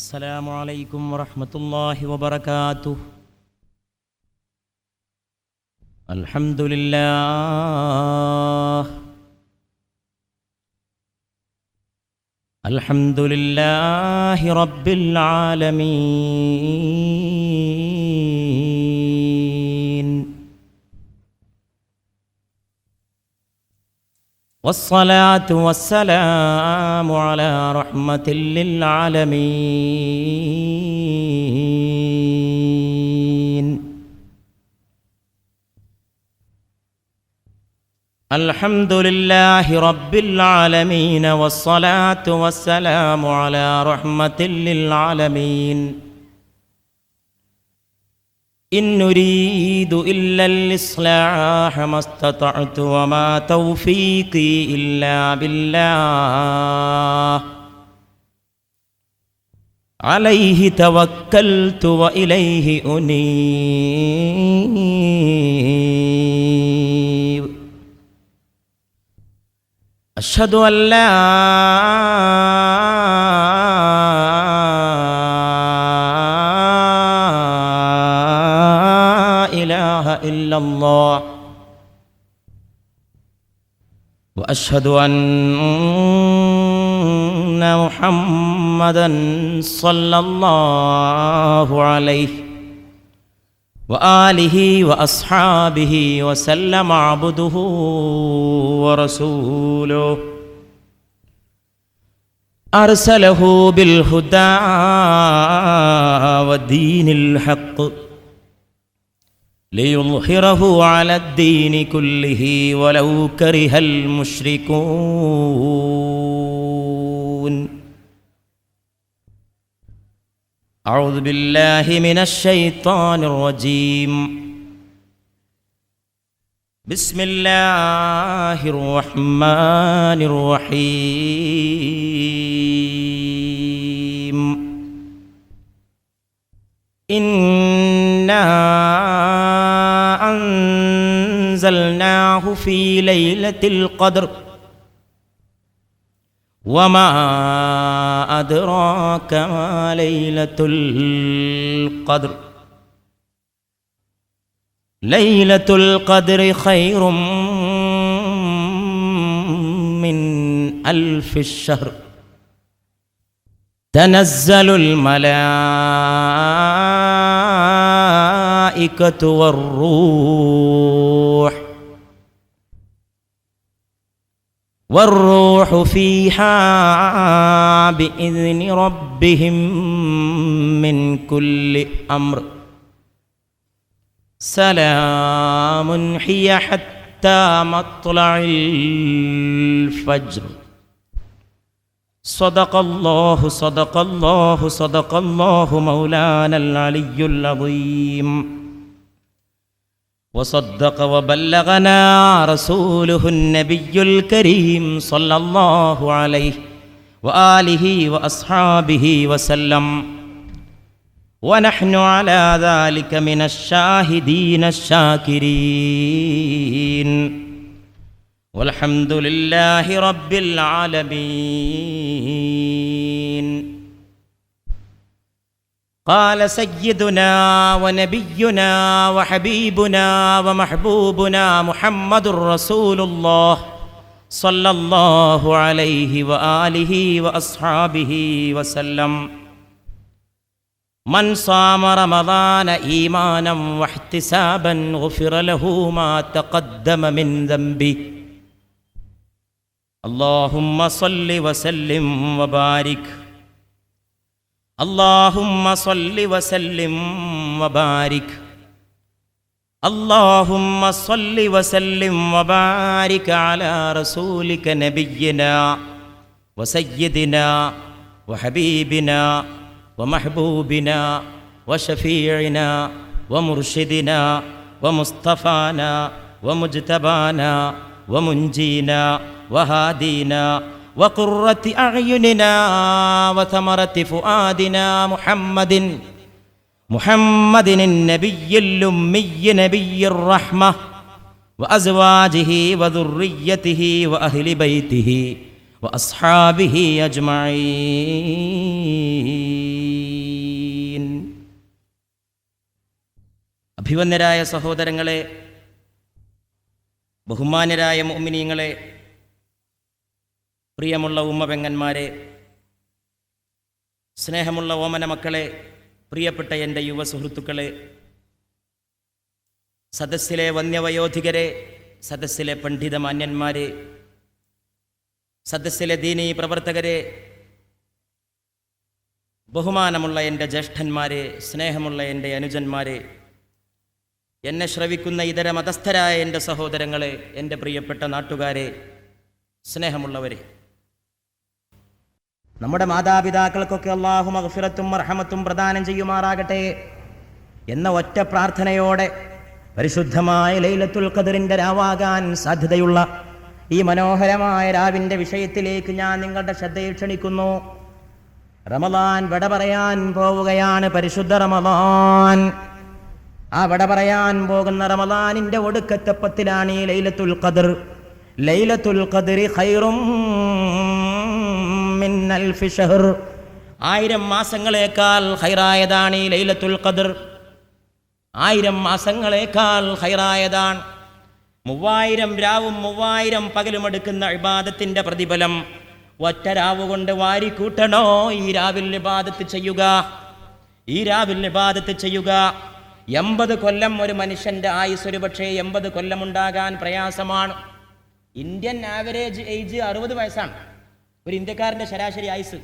السلام عليكم ورحمة الله وبركاته. الحمد لله الحمد لله رب العالمين، والصلاة والسلام على رحمة للعالمين. الحمد لله رب العالمين، والصلاة والسلام على رحمة للعالمين. إن نريد إلا الإصلاح ما استطعت، وما توفيقي إلا بالله، عليه توكلت وإليه أنيب. أشهد أن لا إله إلا الله، وأشهد أن محمدًا صلى الله عليه وآله وأصحابه وسلم عبده ورسوله، أرسله بالهدى ودين الحق ليظهره على الدين كله ولو كره المشركون. أعوذ بالله من الشيطان الرجيم. بسم الله الرحمن الرحيم. إنا أنزلناه في ليلة القدر، وما أدراك ما ليلة القدر. ليلة القدر خير من 1000 الشهر. تنزل الملائكة والروح فيها بإذن ربهم من كل أمر. سلام هي حتى مطلع الفجر. صدق الله صدق الله صدق الله مولانا العلي العظيم، وصدق وبلغنا رسوله النبي الكريم صلى الله عليه وآله وأصحابه وسلم، ونحن على ذلك من الشاهدين الشاكرين، والحمد لله رب العالمين. قال سيدنا ونبينا وحبيبنا ومحبوبنا محمد رسول الله صلى الله عليه وآله وأصحابه وسلم: من صام رمضان إيمانا واحتسابا غفر له ما تقدم من ذنبه. اللهم صل وسلم وبارك، اللهم صل وسلم وبارك، اللهم صل وسلم وبارك على رسولك نبينا وسيدنا وحبيبنا ومحبوبنا وشفيعنا ومرشدنا ومصطفانا ومجتبانا ومنجينا وهادينا وقرة أعيننا وثمرة فؤادنا محمد النبي الأمي نبي الرحمة، وأزواجه وذريته وأهل بيته وأصحابه أجمعين. അഭിവന്യരായ സഹോദരങ്ങളെ, ബഹുമാന്യരായ മുഅ്മിനീങ്ങളെ, പ്രിയമുള്ള ഉമ്മപെങ്ങന്മാരെ, സ്നേഹമുള്ള ഓമന മക്കളെ, പ്രിയപ്പെട്ട എൻ്റെ യുവ സുഹൃത്തുക്കളെ, സദസ്സിലെ വന്യവയോധികരെ, സദസ്സിലെ പണ്ഡിതമാന്യന്മാരെ, സദസ്സിലെ ദീനീ പ്രവർത്തകരെ, ബഹുമാനമുള്ള എൻ്റെ ജ്യേഷ്ഠന്മാരെ, സ്നേഹമുള്ള എൻ്റെ അനുജന്മാരെ, എന്നെ ശ്രവിക്കുന്ന ഇതര മതസ്ഥരായ എൻ്റെ സഹോദരങ്ങളെ, എൻ്റെ പ്രിയപ്പെട്ട നാട്ടുകാരെ, സ്നേഹമുള്ളവരെ, നമ്മുടെ മാതാപിതാക്കൾക്കൊക്കെ അല്ലാഹു മഗ്ഫിറത്തും റഹ്മത്തും പ്രദാനം ചെയ്യുമാറാകട്ടെ എന്ന ഒറ്റ പ്രാർത്ഥനയോടെ പരിശുദ്ധമായ ലൈലത്തുൽ ഖദറിൻ്റെ രാവാകാൻ സാധ്യതയുള്ള ഈ മനോഹരമായ രാവിൻ്റെ വിഷയത്തിലേക്ക് ഞാൻ നിങ്ങളുടെ ശ്രദ്ധയെ ക്ഷണിക്കുന്നു. റമളാൻ വിട പറയാൻ പോവുകയാണ്. പരിശുദ്ധ റമളാൻ. ആ വിട പറയാൻ പോകുന്ന റമളാനിൻ്റെ ഒടുക്കത്തെ പത്തിലാണ് ഈ ലൈലത്തുൽ ഖദർ. ലൈലത്തുൽ ഖദറി ഖൈറും മിൻ അൽഫി ശഹർ. 1000 മാസങ്ങളേക്കാൾ ഖൈറായതാണ് ഈ ലൈലത്തുൽ ഖദർ. 1000 മാസങ്ങളേക്കാൾ ഖൈറായതാണ്. 3000 രാവും 3000 പകലും എടുക്കുന്ന ഇബാദത്തിന്റെ പ്രതിഫലം ഒറ്റ രാവ് കൊണ്ട് വാരിക്കൂട്ടണോ? ഈ രാവിൽ ഇബാദത്ത് ചെയ്യുക, ഈ രാവിൽ ഇബാദത്ത് ചെയ്യുക. 80 കൊല്ലം ഒരു മനുഷ്യന്റെ ആയുസ് ഒരു പക്ഷേ 80 കൊല്ലം ഉണ്ടാകാൻ പ്രയാസമാണ്. ഇന്ത്യൻ ആവറേജ് ഏജ് 60 വയസ്സാണ് ഒരു ഇന്ത്യക്കാരൻ്റെ ശരാശരി ആയുസ്.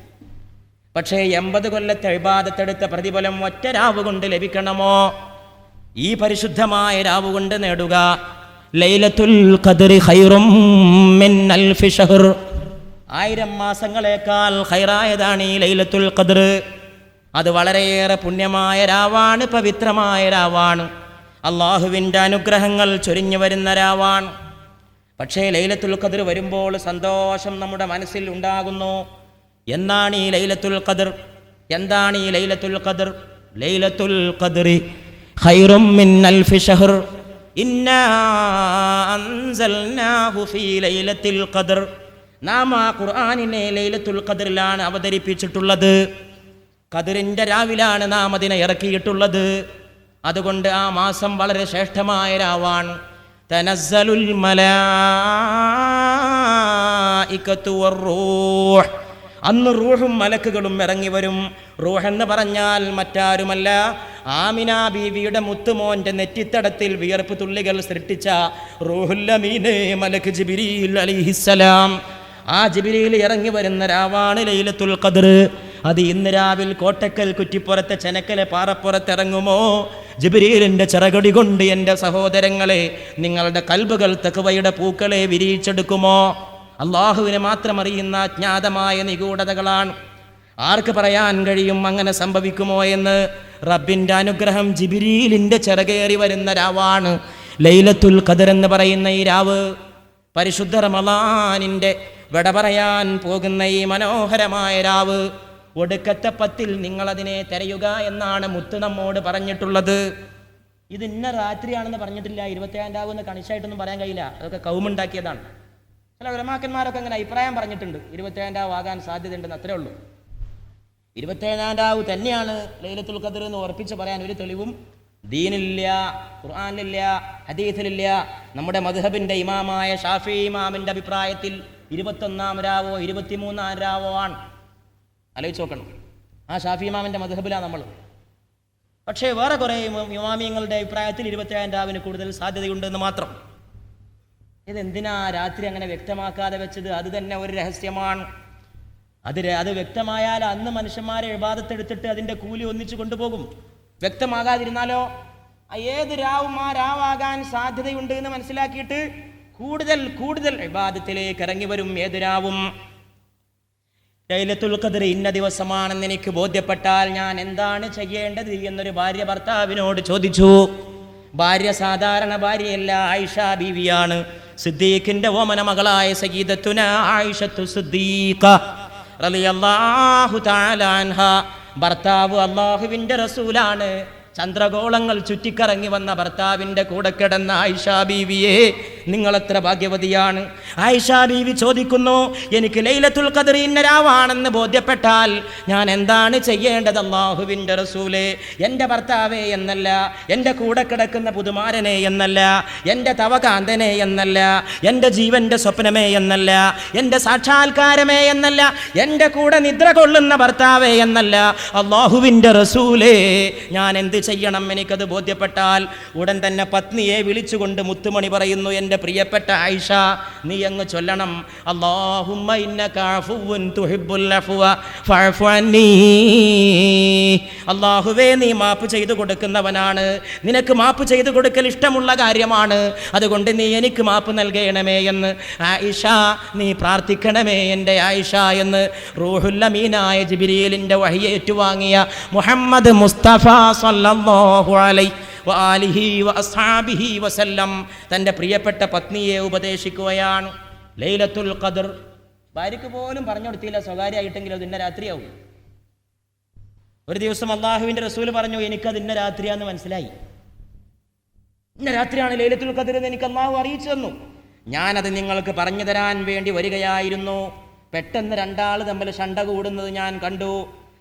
പക്ഷേ 80 കൊല്ലത്തെ ഇബാദത്തെടുത്ത പ്രതിഫലം ഒറ്റ രാവ് കൊണ്ട് ലഭിക്കണമോ? ഈ പരിശുദ്ധമായ രാവ് കൊണ്ട് നേടുക. ലൈലത്തുൽ ഖദ്രി ഖൈറും മിൻ അൽഫി ശഹർ. 1000 മാസങ്ങളേക്കാൾ ഖൈറായതാണ് ഈ ലൈലത്തുൽ ഖദ്ർ. അത് വളരെയേറെ പുണ്യമായ രാവാണ്, പവിത്രമായ രാവാണ്, അള്ളാഹുവിൻ്റെ അനുഗ്രഹങ്ങൾ ചൊരിഞ്ഞു വരുന്ന രാവാണ്. പക്ഷേ ലൈലത്തുൽ ഖദ്ർ വരുമ്പോൾ സന്തോഷം നമ്മുടെ മനസ്സിൽ ഉണ്ടാകുന്നു. എന്നാണ് ഈ ലൈലത്തുൽ ഖദ്ർ? എന്താണ് ഈ ലൈലത്തുൽ ഖദ്ർ? ലൈലത്തുൽ ഖദ്രി ഖൈറും മിൻ അൽഫി ശഹർ. ഇന്നാ അൻസൽനാഹു ഫീ ലൈലത്തുൽ ഖദ്ർ. നാം ആ ഖുർആനിനെ ലൈലത്തുൽ ഖദ്റിലാണ് അവതരിപ്പിച്ചിട്ടുള്ളത്. ഖദ്റിൻ്റെ രാവിലാണ് നാം അതിനെ ഇറക്കിയിട്ടുള്ളത്. അതുകൊണ്ട് ആ മാസം വളരെ ശ്രേഷ്ഠമായ രാവാണ്. തനസ്സലുൽ മലായികത്തു വറൂഹ്. അന്ന് റൂഹും മലക്കുകളും ഇറങ്ങി വരും. റൂഹ് എന്ന് പറഞ്ഞാൽ മറ്റാരുമല്ല, ആമിന ബീവിയുടെ മുത്തുമോൻ്റെ നെറ്റിത്തടത്തിൽ വിയർപ്പ് തുള്ളികൾ സൃഷ്ടിച്ച റൂഹുൽ അമീൻ മലക്ക് ജിബ്രീൽ അലൈഹിസ്സലാം. ആ ജിബ്രീൽ ഇറങ്ങി വരുന്ന രാവാണ് ലൈലത്തുൽ ഖദ്ർ. അത് ഇന്ന് രാവിൽ കോട്ടക്കൽ കുറ്റിപ്പുറത്തെ ചെനക്കലെ പാറപ്പുറത്തിറങ്ങുമോ? ജിബ്രീലിൻ്റെ ചിറകടി കൊണ്ട് എൻ്റെ സഹോദരങ്ങളെ നിങ്ങളുടെ കൽബുകൾ തഖ്വയുടെ പൂക്കളെ വിരിയിച്ചെടുക്കുമോ? അള്ളാഹുവിനെ മാത്രം അറിയുന്ന അജ്ഞാതമായ നിഗൂഢതകളാണ്. ആർക്ക് പറയാൻ കഴിയും അങ്ങനെ സംഭവിക്കുമോ എന്ന്? റബ്ബിൻ്റെ അനുഗ്രഹം ജിബ്രീലിൻ്റെ ചിറകേറി വരുന്ന രാവാണ് ലൈലത്തുൽ ഖദ്ർ എന്ന് പറയുന്ന ഈ രാവ്. പരിശുദ്ധ റമളാനിൻ്റെ വിട പറയാൻ പോകുന്ന ഈ മനോഹരമായ രാവ്, ഒടുക്കത്തെ 10 നിങ്ങളതിനെ തിരയുക എന്നാണ് മുത്ത് നമ്മോട് പറഞ്ഞിട്ടുള്ളത്. ഇത് ഇന്ന രാത്രിയാണെന്ന് പറഞ്ഞിട്ടില്ല. 27 രാവെന്ന് കണിശായിട്ടൊന്നും പറയാൻ കഴിയില്ല. അതൊക്കെ കൗമുണ്ടാക്കിയതാണ്. ചില ഉലമാക്കന്മാരൊക്കെ അങ്ങനെ അഭിപ്രായം പറഞ്ഞിട്ടുണ്ട്, 27 രാവ് ആകാൻ സാധ്യതയുണ്ടെന്ന്. അത്രേ ഉള്ളൂ. 27 രാവ് തന്നെയാണ് ലൈലത്തുൽ ഖദ്ർ എന്ന് ഉറപ്പിച്ച് പറയാൻ ഒരു തെളിവും ദീനിലില്ല, ഖുർആനിലില്ല, ഹദീസിലില്ല. നമ്മുടെ മദ്ഹബിൻ്റെ ഇമാമായ ഷാഫി ഇമാമിൻ്റെ അഭിപ്രായത്തിൽ 21-ാം രാവോ 23-ാം രാവോ ആണ്. ആലോചിച്ച് നോക്കണം. ആ ഷാഫി ഇമാമിൻ്റെ മദ്ഹബിലാണ് നമ്മൾ. പക്ഷേ വേറെ കുറേ ഇമാമിയങ്ങളുടെ അഭിപ്രായത്തിൽ 27 രാവിന് കൂടുതൽ സാധ്യതയുണ്ടെന്ന് മാത്രം. ഇതെന്തിനാ രാത്രി അങ്ങനെ വ്യക്തമാക്കാതെ വെച്ചത്? അത് തന്നെ ഒരു രഹസ്യമാണ്. അത് വ്യക്തമായാൽ അന്ന് മനുഷ്യന്മാരെ ഇബാദത്തെടുത്തിട്ട് അതിൻ്റെ കൂലി ഒന്നിച്ചു കൊണ്ടുപോകും. വ്യക്തമാകാതിരുന്നാലോ ഏത് രാവും ആ രാവാകാൻ സാധ്യതയുണ്ട് എന്ന് മനസ്സിലാക്കിയിട്ട് കൂടുതൽ ഇബാദത്തിലേക്ക് ഇറങ്ങി വരും ഏത് രാവും. ലൈലത്തുൽ ഖദ്ർ ഇന്ന ദിവസമാണെന്ന് എനിക്ക് ബോധ്യപ്പെട്ടാൽ ഞാൻ എന്താണ് ചെയ്യേണ്ടത് എന്നൊരു ഭാര്യ ഭർത്താവിനോട് ചോദിച്ചു. ഭാര്യ സാധാരണ ഭാര്യയല്ല, ആയിഷ ബീവിയാണ്. സിദ്ദീഖിന്റെ ഓമന മകളായ സയ്യിദത്തുന ആയിഷത്തു സിദ്ദീഖ റളിയല്ലാഹു തആല അൻഹ. ഭർത്താവ് അല്ലാഹുവിൻ്റെ റസൂലാണ് ചന്ദ്രഗോളങ്ങൾ ചുറ്റിക്കറങ്ങി വന്ന ഭർത്താവിൻ്റെ കൂടെ കിടന്ന ആയിഷ ബീവിയെ നിങ്ങളെത്ര ഭാഗ്യവതിയാണ്. ആയിഷ ബീവി ചോദിക്കുന്നു, എനിക്ക് ലൈലത്തുൽ ഖദ്ർ ഇന്ന രാവാണെന്ന് ബോധ്യപ്പെട്ടാൽ ഞാൻ എന്താണ് ചെയ്യേണ്ടത്? അല്ലാഹുവിൻ്റെ റസൂലേ, എൻ്റെ ഭർത്താവേ എന്നല്ല, എൻ്റെ കൂടെ കിടക്കുന്ന പുതുമാരനെ എന്നല്ല, എൻ്റെ തവകാന്തനെ എന്നല്ല, എൻ്റെ ജീവൻ്റെ സ്വപ്നമേ എന്നല്ല, എൻ്റെ സാക്ഷാത്കാരമേ എന്നല്ല, എൻ്റെ കൂടെ നിദ്ര കൊള്ളുന്ന ഭർത്താവേ എന്നല്ല, അല്ലാഹുവിൻ്റെ റസൂലേ, ഞാൻ എന്ത് ചെയ്യണം? എനിക്കത് ബോധ്യപ്പെട്ടാൽ ഉടൻ തന്നെ പത്നിയെ വിളിച്ചുകൊണ്ട് മുത്തുമണി പറയുന്നു, എൻ്റെ പ്രിയപ്പെട്ട ആയിഷ, നീ അങ്ങ് ചൊല്ലണം, അല്ലാഹുമ്മ ഇന്നക അഫുവ്വുൻ തുഹിബ്ബുൽ അഫ്വ ഫഅഫു അന്നീ. അല്ലാഹുവേ, നീ മാപ്പ് ചെയ്തു കൊടുക്കുന്നവനാണ്, നിനക്ക് മാപ്പ് ചെയ്തു കൊടുക്കൽ ഇഷ്ടമുള്ള കാര്യമാണ്, അതുകൊണ്ട് നീ എനിക്ക് മാപ്പ് നൽകണമേ എന്ന് ആയിഷ നീ പ്രാർത്ഥിക്കണമേ എൻ്റെ ആയിഷ എന്ന് റൂഹുൽ അമീനായ ജിബ്രീലിൻ്റെ വഹി ഏറ്റുവാങ്ങിയ മുഹമ്മദ് മുസ്തഫ സല്ലല്ലാഹു അലൈഹി വആലിഹി വഅസ്ഹാബിഹി വസല്ലം തൻ്റെ പ്രിയപ്പെട്ട പത്നിയെ ഉപദേശിക്കുകയാണ്. ലൈലത്തുൽ ഖദ്ർ ഭാര്യയ്ക്ക് പോലും പറഞ്ഞു കൊടുത്തില്ല, സ്വകാര്യമായിട്ടെങ്കിലും അത് ഇന്ന രാത്രിയാവും. ഒരു ദിവസം അള്ളാഹുവിൻ്റെ റസൂൽ പറഞ്ഞു, എനിക്കത് ഇന്ന രാത്രിയാന്ന് മനസ്സിലായി, ഇന്ന രാത്രിയാണ് ലൈലത്തുൽ ഖദ്ർ എന്ന് എനിക്ക് അള്ളാഹു അറിയിച്ചു തന്നു. ഞാനത് നിങ്ങൾക്ക് പറഞ്ഞു തരാൻ വേണ്ടി വരികയായിരുന്നു. പെട്ടെന്ന് രണ്ടാൾ തമ്മിൽ ശണ്ട കൂടുന്നത് ഞാൻ കണ്ടു.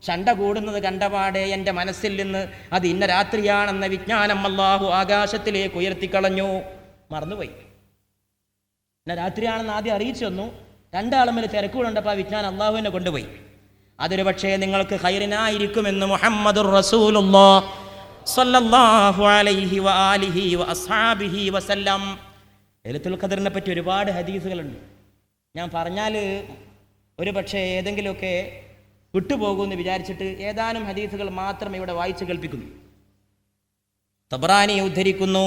ശണ്ട കൂടുന്നത് കണ്ടപാടെ എൻ്റെ മനസ്സിൽ നിന്ന് അത് ഇന്ന രാത്രിയാണെന്ന വിജ്ഞാനം അല്ലാഹു ആകാശത്തിലേക്ക് ഉയർത്തിക്കളഞ്ഞു. മറന്നുപോയി. ഇന്ന രാത്രിയാണെന്ന് ആദ്യം അറിയിച്ചു തന്നു. രണ്ടാളും തമ്മിൽ തിരക്കുകൊണ്ടപ്പോൾ ആ വിജ്ഞാനം അള്ളാഹുവിനെ കൊണ്ടുപോയി. അതൊരു പക്ഷേ നിങ്ങൾക്ക് ഖൈറിനായിരിക്കുമെന്ന് മുഹമ്മദുർ റസൂലുള്ളാഹി സ്വല്ലല്ലാഹു അലൈഹി വആലിഹി വഅസ്ഹാബിഹി വസല്ലം. ലൈലത്തുൽ ഖദ്റിനെ പറ്റി ഒരുപാട് ഹദീസുകളുണ്ട്. ഞാൻ പറഞ്ഞാൽ ഒരു പക്ഷേ ഏതെങ്കിലുമൊക്കെ വിട്ടുപോകുമെന്ന് വിചാരിച്ചിട്ട് ഏതാനും ഹദീസുകൾ മാത്രം ഇവിടെ വായിച്ച് കേൾപ്പിക്കുന്നു. തബറാനി ഉദ്ധരിക്കുന്നു,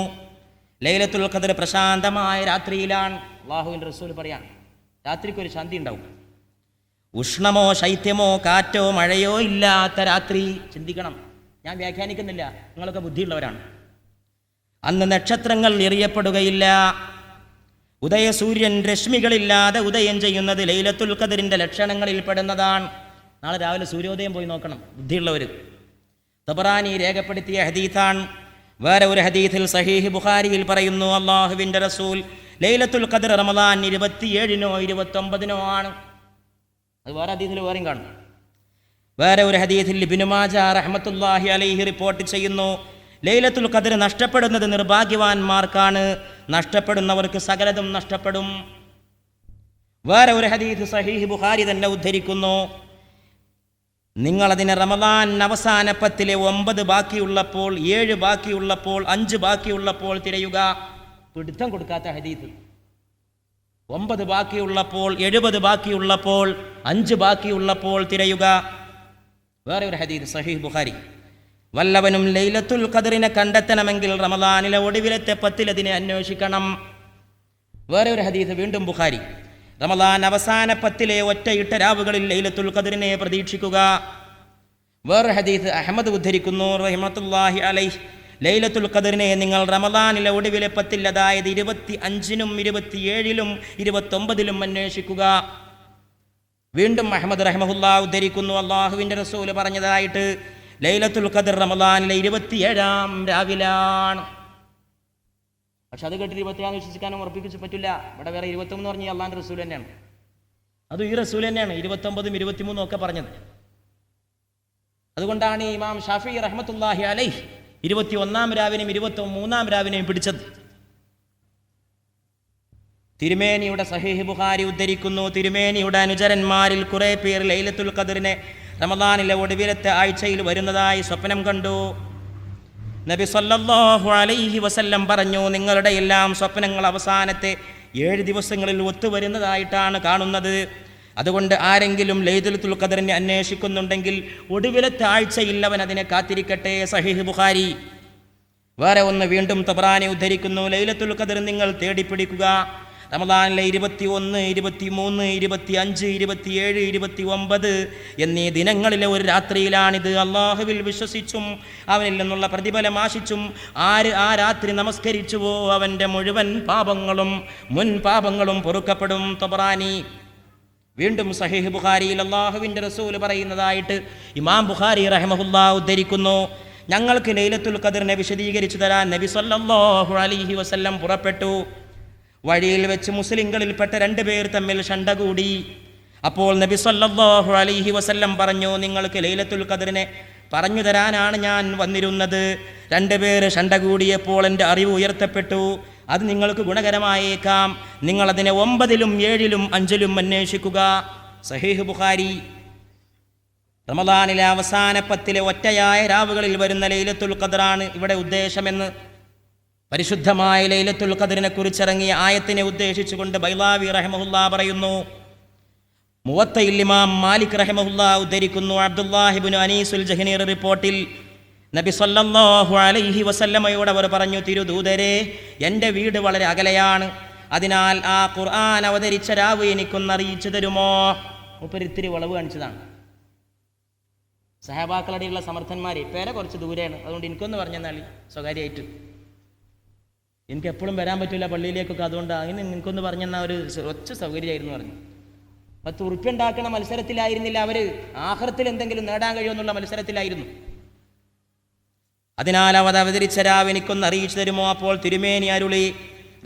ലൈലത്തുൽ ഖദ്ർ പ്രശാന്തമായ രാത്രിയിലാണ്. അല്ലാഹുവിൻ്റെ റസൂൽ പറയാണ്, രാത്രിക്കൊരു ശാന്തി ഉണ്ടാവും. ഉഷ്ണമോ ശൈത്യമോ കാറ്റോ മഴയോ ഇല്ലാത്ത രാത്രി. ചിന്തിക്കണം, ഞാൻ വ്യാഖ്യാനിക്കുന്നില്ല, നിങ്ങളൊക്കെ ബുദ്ധിയുള്ളവരാണ്. അന്ന് നക്ഷത്രങ്ങൾ എറിയപ്പെടുകയില്ല. ഉദയസൂര്യൻ രശ്മികളില്ലാതെ ഉദയം ചെയ്യുന്നത് ലൈലത്തുൽ ഖദ്റിൻ്റെ ലക്ഷണങ്ങളിൽ പെടുന്നതാണ്. നാളെ രാവിലെ സൂര്യോദയം പോയി നോക്കണം ബുദ്ധിയുള്ളവർ. തബറാനി രേഖപ്പെടുത്തിയ ഹദീസാണ്. വേറെ ഒരു ഹദീസിൽ സഹീഹ് ബുഖാരിയിൽ പറയുന്നു, അല്ലാഹുവിൻ്റെ റസൂൽ ലൈലത്തുൽ ഖദ്ർ റമദാൻ 27-നോ 29-നോ ആണ്. അത് വേറെ ഹദീസിൽ വേറെയും കാണും. വേറെ ഒരു ഹദീസിൽ ഇബ്നു മാജ റഹ്മത്തുള്ളാഹി അലൈഹി റിപ്പോർട്ട് ചെയ്യുന്നു, ലൈലത്തുൽ ഖദ്ർ നഷ്ടപ്പെടുന്നത് നിർഭാഗ്യവാന്മാർക്കാണ്, നഷ്ടപ്പെടുന്നവർക്ക് സകലതും നഷ്ടപ്പെടും. വേറെ ഒരു ഹദീസ് സഹീഹ് ബുഖാരി തന്നെ ഉദ്ധരിക്കുന്നു, നിങ്ങളതിനെ റമദാൻ അവസാന 10-ലെ 9 ബാക്കിയുള്ളപ്പോൾ, 7 ബാക്കിയുള്ളപ്പോൾ, 5 ബാക്കിയുള്ളപ്പോൾ തിരയുക. പിടുത്തം കൊടുക്കാത്ത ഹദീസ്. 9 ബാക്കിയുള്ളപ്പോൾ, 70 ബാക്കിയുള്ളപ്പോൾ, 5 ബാക്കിയുള്ളപ്പോൾ തിരയുക. വേറെ ഒരു ഹദീസ് സഹീഹ് ബുഖാരി, വല്ലവനും ലൈലത്തുൽ ഖദ്റിനെ കണ്ടെത്തണമെങ്കിൽ റമദാനിലെ ഒടുവിലത്തെ 10-ൽ അതിനെ അന്വേഷിക്കണം. വേറെ ഒരു ഹദീസ് വീണ്ടും ബുഖാരി, റമദാൻ അവസാന 10-ലെ ഒറ്റയിട്ട രാവുകളിൽ ലൈലത്തുൽ ഖദ്റിനെ പ്രതീക്ഷിക്കുക. വേറെ ഹദീസ് അഹ്മദ് ഉദ്ധരിക്കുന്നു റഹിമത്തുള്ളാഹി അലൈഹി, ലൈലത്തുൽ ഖദ്റിനെ നിങ്ങൾ റമദാനിലെ ഒടുവിലെ 10-ൽ, അതായത് 25-നും 27-ലും 29-ലും അന്വേഷിക്കുക. വീണ്ടും അഹ്മദ് റഹിമഹുല്ലാഹ് ഉദ്ധരിക്കുന്നു, അല്ലാഹുവിൻ്റെ റസൂൽ പറഞ്ഞതായിട്ട്, ലൈലത്തുൽ ഖദ്ർ റമദാനിലെ 27-ാം രാവിലാണ്. പക്ഷെ അത് കേട്ടിട്ട് 27 വിശ്വസിക്കാനും ഉറപ്പിച്ച് പറ്റില്ല. ഇവിടെ വേറെ 21 എന്ന് പറഞ്ഞാൽ അള്ളാഹിൻ്റെ റസൂൽ തന്നെയാണ്. അതും ഈ റസൂൽ തന്നെയാണ് 29-ഉം 23-ഉം ഒക്കെ പറഞ്ഞത്. അതുകൊണ്ടാണ് ഇമാം ഷാഫി റഹ്മത്തുള്ളാഹി അലൈഹി 21-ാം രാവിനെയും 23-ാം രാവിനെയും പിടിച്ചത്. തിരുമേനിയുടെ സഹീഹ് ബുഖാരി ഉദ്ധരിക്കുന്നു, തിരുമേനിയുടെ അനുചരന്മാരിൽ കുറേ പേർ ലൈലത്തുൽ ഖദ്റിനെ റമദാനിലെ ഒടുവിലത്തെ ആഴ്ചയിൽ വരുന്നതായി സ്വപ്നം കണ്ടു. നബി സല്ലല്ലാഹു അലൈഹി വസല്ലം പറഞ്ഞു, നിങ്ങളുടെ എല്ലാം സ്വപ്നങ്ങൾ അവസാനത്തെ 7 ദിവസങ്ങളിൽ ഒത്തുവരുന്നതായിട്ടാണ് കാണുന്നത്. അതുകൊണ്ട് ആരെങ്കിലും ലൈലത്തുൽ ഖദ്റിനെ അന്വേഷിക്കുന്നുണ്ടെങ്കിൽ ഒടുവിലത്തെ ആഴ്ചയിൽ അവൻ അതിനെ കാത്തിരിക്കട്ടെ. സഹീഹ് ബുഖാരി. വേറെ ഒന്ന് വീണ്ടും തബറാനി ഉദ്ധരിക്കുന്നു, ലൈലത്തുൽ ഖദ്ർ നിങ്ങൾ തേടിപ്പിടിക്കുക. റമദാനിലെ 21, 23, 25, 27, 29 എന്നീ ദിനങ്ങളിലെ ഒരു രാത്രിയിലാണിത്. അള്ളാഹുവിൽ വിശ്വസിച്ചും അവനിൽ നിന്നുള്ള പ്രതിഫലം ആശിച്ചും ആര് ആ രാത്രി നമസ്കരിച്ചുവോ അവൻ്റെ മുഴുവൻ പാപങ്ങളും മുൻ പാപങ്ങളും പൊറുക്കപ്പെടും. തബറാനി. വീണ്ടും സഹീഹ് ബുഖാരിയിൽ അല്ലാഹുവിൻ്റെ റസൂൽ പറയുന്നതായിട്ട് ഇമാം ബുഖാരി റഹിമഹുല്ലാഹ് ഉദ്ധരിക്കുന്നു, ഞങ്ങൾക്ക് ലൈലത്തുൽ ഖദറിനെ വിശദീകരിച്ചു തരാൻ നബി സല്ലല്ലാഹു അലൈഹി വസല്ലം പുറപ്പെട്ടു. വഴിയിൽ വെച്ച് മുസ്ലിങ്ങളിൽപ്പെട്ട 2 പേർ തമ്മിൽ ശണ്ട കൂടി. അപ്പോൾ നബി സല്ലല്ലാഹു അലൈഹി വസല്ലം പറഞ്ഞു, നിങ്ങൾക്ക് ലൈലത്തുൽ ഖദറിനെ പറഞ്ഞു തരാനാണ് ഞാൻ വന്നിരുന്നത്. 2 പേർ ശണ്ട കൂടിയപ്പോൾ എൻ്റെ അറിവ് ഉയർത്തപ്പെട്ടു. അത് നിങ്ങൾക്ക് ഗുണകരമായേക്കാം. നിങ്ങളതിനെ 9-ലും 7-ലും 5-ലും അന്വേഷിക്കുക. സഹീഹ് ബുഖാരി. റമദാനിലെ അവസാന 10-ലെ ഒറ്റയായ രാവുകളിൽ വരുന്ന ലൈലത്തുൽ ഖദറാണ് ഇവിടെ ഉദ്ദേശമെന്ന് പരിശുദ്ധമായ ലൈലത്തുൽ ഖദറിനെ കുറിച്ചിറങ്ങിയ ആയത്തിനെ ഉദ്ദേശിച്ചുകൊണ്ട് ബൈളാവി റഹിമഹുല്ലാ പറയുന്നു. മുവത്തയിൽ ഇമാം മാലിക് റഹിമഹുല്ലാ ഉദ്ധരിക്കുന്നു, അബ്ദുല്ലാഹി ഇബ്നു അനീസുൽ ജഹ്നീർ റിപ്പോർട്ടിൽ നബി സല്ലല്ലാഹു അലൈഹി വസല്ലമയോട് അവർ പറഞ്ഞു, തിരുദൂതരെ, എൻ്റെ വീട് വളരെ അകലെയാണ്. അതിനാൽ ആ ഖുർആൻ അവതരിച്ച രാവ് എനിക്കൊന്ന് അറിയിച്ചു തരുമോ? മുപ്പരിത്തിരി വളവ് കാണിച്ചതാണ്. സഹാബാക്കളുടെയുള്ള സമർത്ഥന്മാരെ പേരെ കുറച്ച് ദൂരെയാണ്, അതുകൊണ്ട് എനിക്കൊന്ന് പറഞ്ഞെന്നാളി സ്വകാര്യമായിട്ട്. എനിക്ക് എപ്പോഴും വരാൻ പറ്റില്ല പള്ളിയിലേക്കൊക്കെ, അതുകൊണ്ട് അങ്ങനെ എനിക്കൊന്ന് പറഞ്ഞെന്നാൽ ഒരു ഒച്ച സൗകര്യമായിരുന്നു പറഞ്ഞു. 10 ഉറുപ്പ്യ ഉണ്ടാക്കണ മത്സരത്തിലായിരുന്നില്ല അവർ, ആഖിറത്തിൽ എന്തെങ്കിലും നേടാൻ കഴിയുമെന്നുള്ള മത്സരത്തിലായിരുന്നു. അതിനാൽ അവ അവതരിച്ച രാവ് എനിക്കൊന്ന് അറിയിച്ചു തരുമോ? അപ്പോൾ തിരുമേനി അരുളി,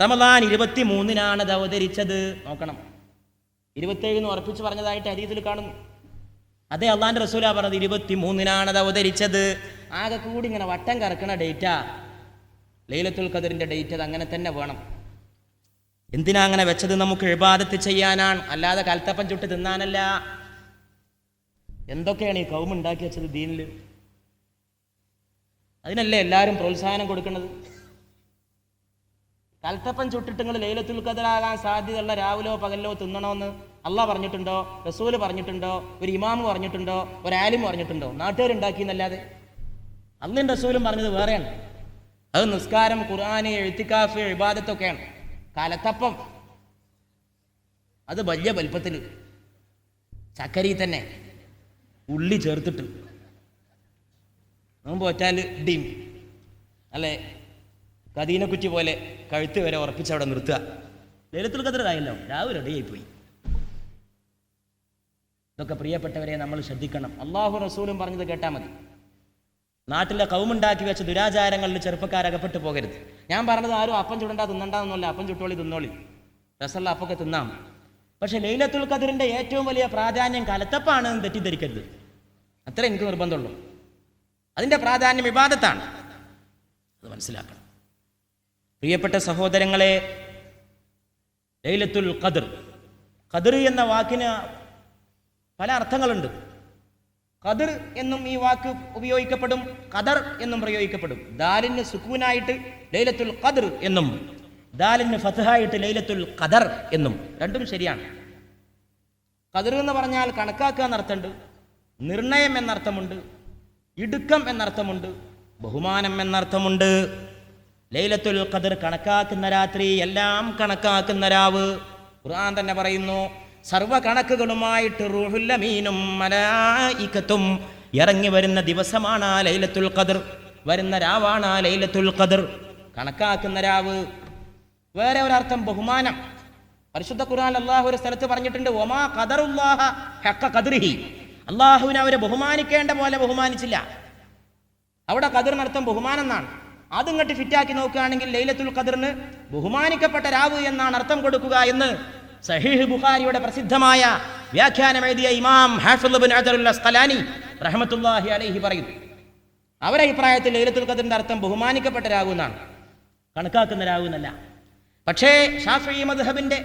റമദാൻ 23-നാണ് അത് അവതരിച്ചത്. നോക്കണം, 27 എന്ന് ഉറപ്പിച്ച് പറഞ്ഞതായിട്ട് ഹദീസിൽ കാണുന്നു. അതേ അള്ളാന്റെ റസൂലാ പറഞ്ഞത് 23-നാണ് അത് അവതരിച്ചത്. ആകെ കൂടി ഇങ്ങനെ വട്ടം കറക്കണ ഡേറ്റാ ലൈലത്തുൽ ഖദറിന്റെ ഡേറ്റ്. അത് അങ്ങനെ തന്നെ വേണം. എന്തിനാ അങ്ങനെ വെച്ചത്? നമുക്ക് ഇബാദത്ത് ചെയ്യാനാണ്, അല്ലാതെ കൽത്തപ്പം ചുട്ട് തിന്നാനല്ല. എന്തൊക്കെയാണ് ഈ കൗമ ഉണ്ടാക്കി വെച്ചത് ദീനിൽ? അതിനല്ലേ എല്ലാവരും പ്രോത്സാഹനം കൊടുക്കുന്നത്. കൽത്തപ്പം ചുട്ടിട്ട് നിങ്ങൾ ലൈലത്തുൽ ഖദറാകാൻ സാധ്യതയുള്ള രാവിലോ പകലിലോ തിന്നണമെന്ന് അള്ളാഹ് പറഞ്ഞിട്ടുണ്ടോ? റസൂല് പറഞ്ഞിട്ടുണ്ടോ? ഒരു ഇമാമ് പറഞ്ഞിട്ടുണ്ടോ? ഒരു ആലിം പറഞ്ഞിട്ടുണ്ടോ? നാട്ടുകാരുണ്ടാക്കിയെന്നല്ലാതെ. അള്ളയും റസൂലും പറഞ്ഞത് വേറെയാണ്. അത് നിസ്കാരം, ഖുർആന്, എഴുത്തിക്കാഫ്, ഇബാദത്തൊക്കെയാണ്. കലത്തപ്പം അത് വലിയ വലുപ്പത്തിൽ ചക്കരി തന്നെ ഉള്ളി ചേർത്തിട്ട് നോമ്പ് വെച്ചാൽ ഡീം അല്ലേ, കദീനക്കുറ്റി പോലെ കഴുത്ത് വരെ ഉറപ്പിച്ച് അവിടെ നിർത്തുക. ലൈലത്തുൽ ഖദർ ആയല്ലോ, രാവിലെ റെഡിയായിപ്പോയി. ഇതൊക്കെ പ്രിയപ്പെട്ടവരെ നമ്മൾ ശ്രദ്ധിക്കണം. അള്ളാഹു റസൂലും പറഞ്ഞത് കേട്ടാൽ മതി. നാട്ടിലെ കൗമുണ്ടാക്കി വെച്ച ദുരാചാരങ്ങളിൽ ചെറുപ്പക്കാരകപ്പെട്ടു പോകരുത്. ഞാൻ പറഞ്ഞത് ആരും അപ്പം ചുടണ്ട തിന്നണ്ടെന്നല്ല, അപ്പം ചുട്ടോളി തിന്നോളി, രസമുള്ള അപ്പൊക്കെ തിന്നാം. പക്ഷെ ലൈലത്തുൽ ഖദറിന്റെ ഏറ്റവും വലിയ പ്രാധാന്യം കലത്തപ്പാണ് എന്ന് തെറ്റിദ്ധരിക്കരുത്. അത്ര എനിക്ക് നിർബന്ധമുള്ളൂ. അതിൻ്റെ പ്രാധാന്യം ഇബാദത്താണ്, അത് മനസ്സിലാക്കണം. പ്രിയപ്പെട്ട സഹോദരങ്ങളെ, ലൈലത്തുൽ ഖദർ, ഖദർ എന്ന വാക്കിന് പല അർത്ഥങ്ങളുണ്ട്. ഖദർ എന്നും ഈ വാക്ക് ഉപയോഗിക്കപ്പെടും, ഖദർ എന്നും പ്രയോഗിക്കപ്പെടും. ദാലിന് സുക്കൂനായിട്ട് ലൈലത്തുൽ ഖദർ എന്നും, ദാലിന് ഫത്ഹായിട്ട് ലൈലത്തുൽ ഖദർ എന്നും, രണ്ടും ശരിയാണ്. ഖദർ എന്ന് പറഞ്ഞാൽ കണക്കാക്കുക എന്നർത്ഥമുണ്ട്, നിർണയം എന്നർത്ഥമുണ്ട്, ഇടുക്കം എന്നർത്ഥമുണ്ട്, ബഹുമാനം എന്നർത്ഥമുണ്ട്. ലൈലത്തുൽ ഖദർ കണക്കാക്കുന്ന രാത്രി, എല്ലാം കണക്കാക്കുന്ന രാവ്. ഖുർആൻ തന്നെ പറയുന്നു, സർവ കണക്കുകളുമായിട്ട് റൂഹുൽ അമീനും മലായികത്തും ഇറങ്ങി വരുന്ന ദിവസമാണ് ലൈലത്തുൽ ഖദർ, വരുന്ന രാവാണ് ലൈലത്തുൽ ഖദർ, കണക്കാക്കുന്ന രാവ്. വേറെ ഒരർത്ഥം ബഹുമാനം. പരിശുദ്ധ ഖുർആൻ അല്ലാഹു ഒരു സ്ഥലത്ത് പറഞ്ഞിട്ടുണ്ട്, വമാ ഖദറുല്ലാഹ ഹഖ ഖദ്രിഹി, അല്ലാഹുവിനെ അവരെ ബഹുമാനിക്കേണ്ട പോലെ ബഹുമാനിച്ചില്ല. അവിടെ ഖദറിനർത്ഥം ബഹുമാനം എന്നാണ്. അതിങ്ങോട്ട് ഫിറ്റാക്കി നോക്കുകയാണെങ്കിൽ ലൈലത്തുൽ ഖദറിന് ബഹുമാനിക്കപ്പെട്ട രാവ് എന്നാണ് അർത്ഥം കൊടുക്കുക എന്ന് സഹീഹ് ബുഖാരിയുടെ പ്രസിദ്ധമായ വ്യാഖ്യാനം എഴുതിയ ഇമാം ഹാഫിദ് ഇബ്നു ഹജറുൽ അസ്ഖലാനി റഹ്മത്തുള്ളാഹി അലൈഹി പറയുന്നു. അവരുടെ അഭിപ്രായത്തിൽ ലൈലത്തുൽ ഖദറിന്റെ അർത്ഥം ബഹുമാനിക്കപ്പെട്ട രാവ് എന്നാണ്, കണക്കാക്കുന്ന രാവ് എന്നല്ല. പക്ഷേ ശാഫിഈ മദ്ഹബിന്റെ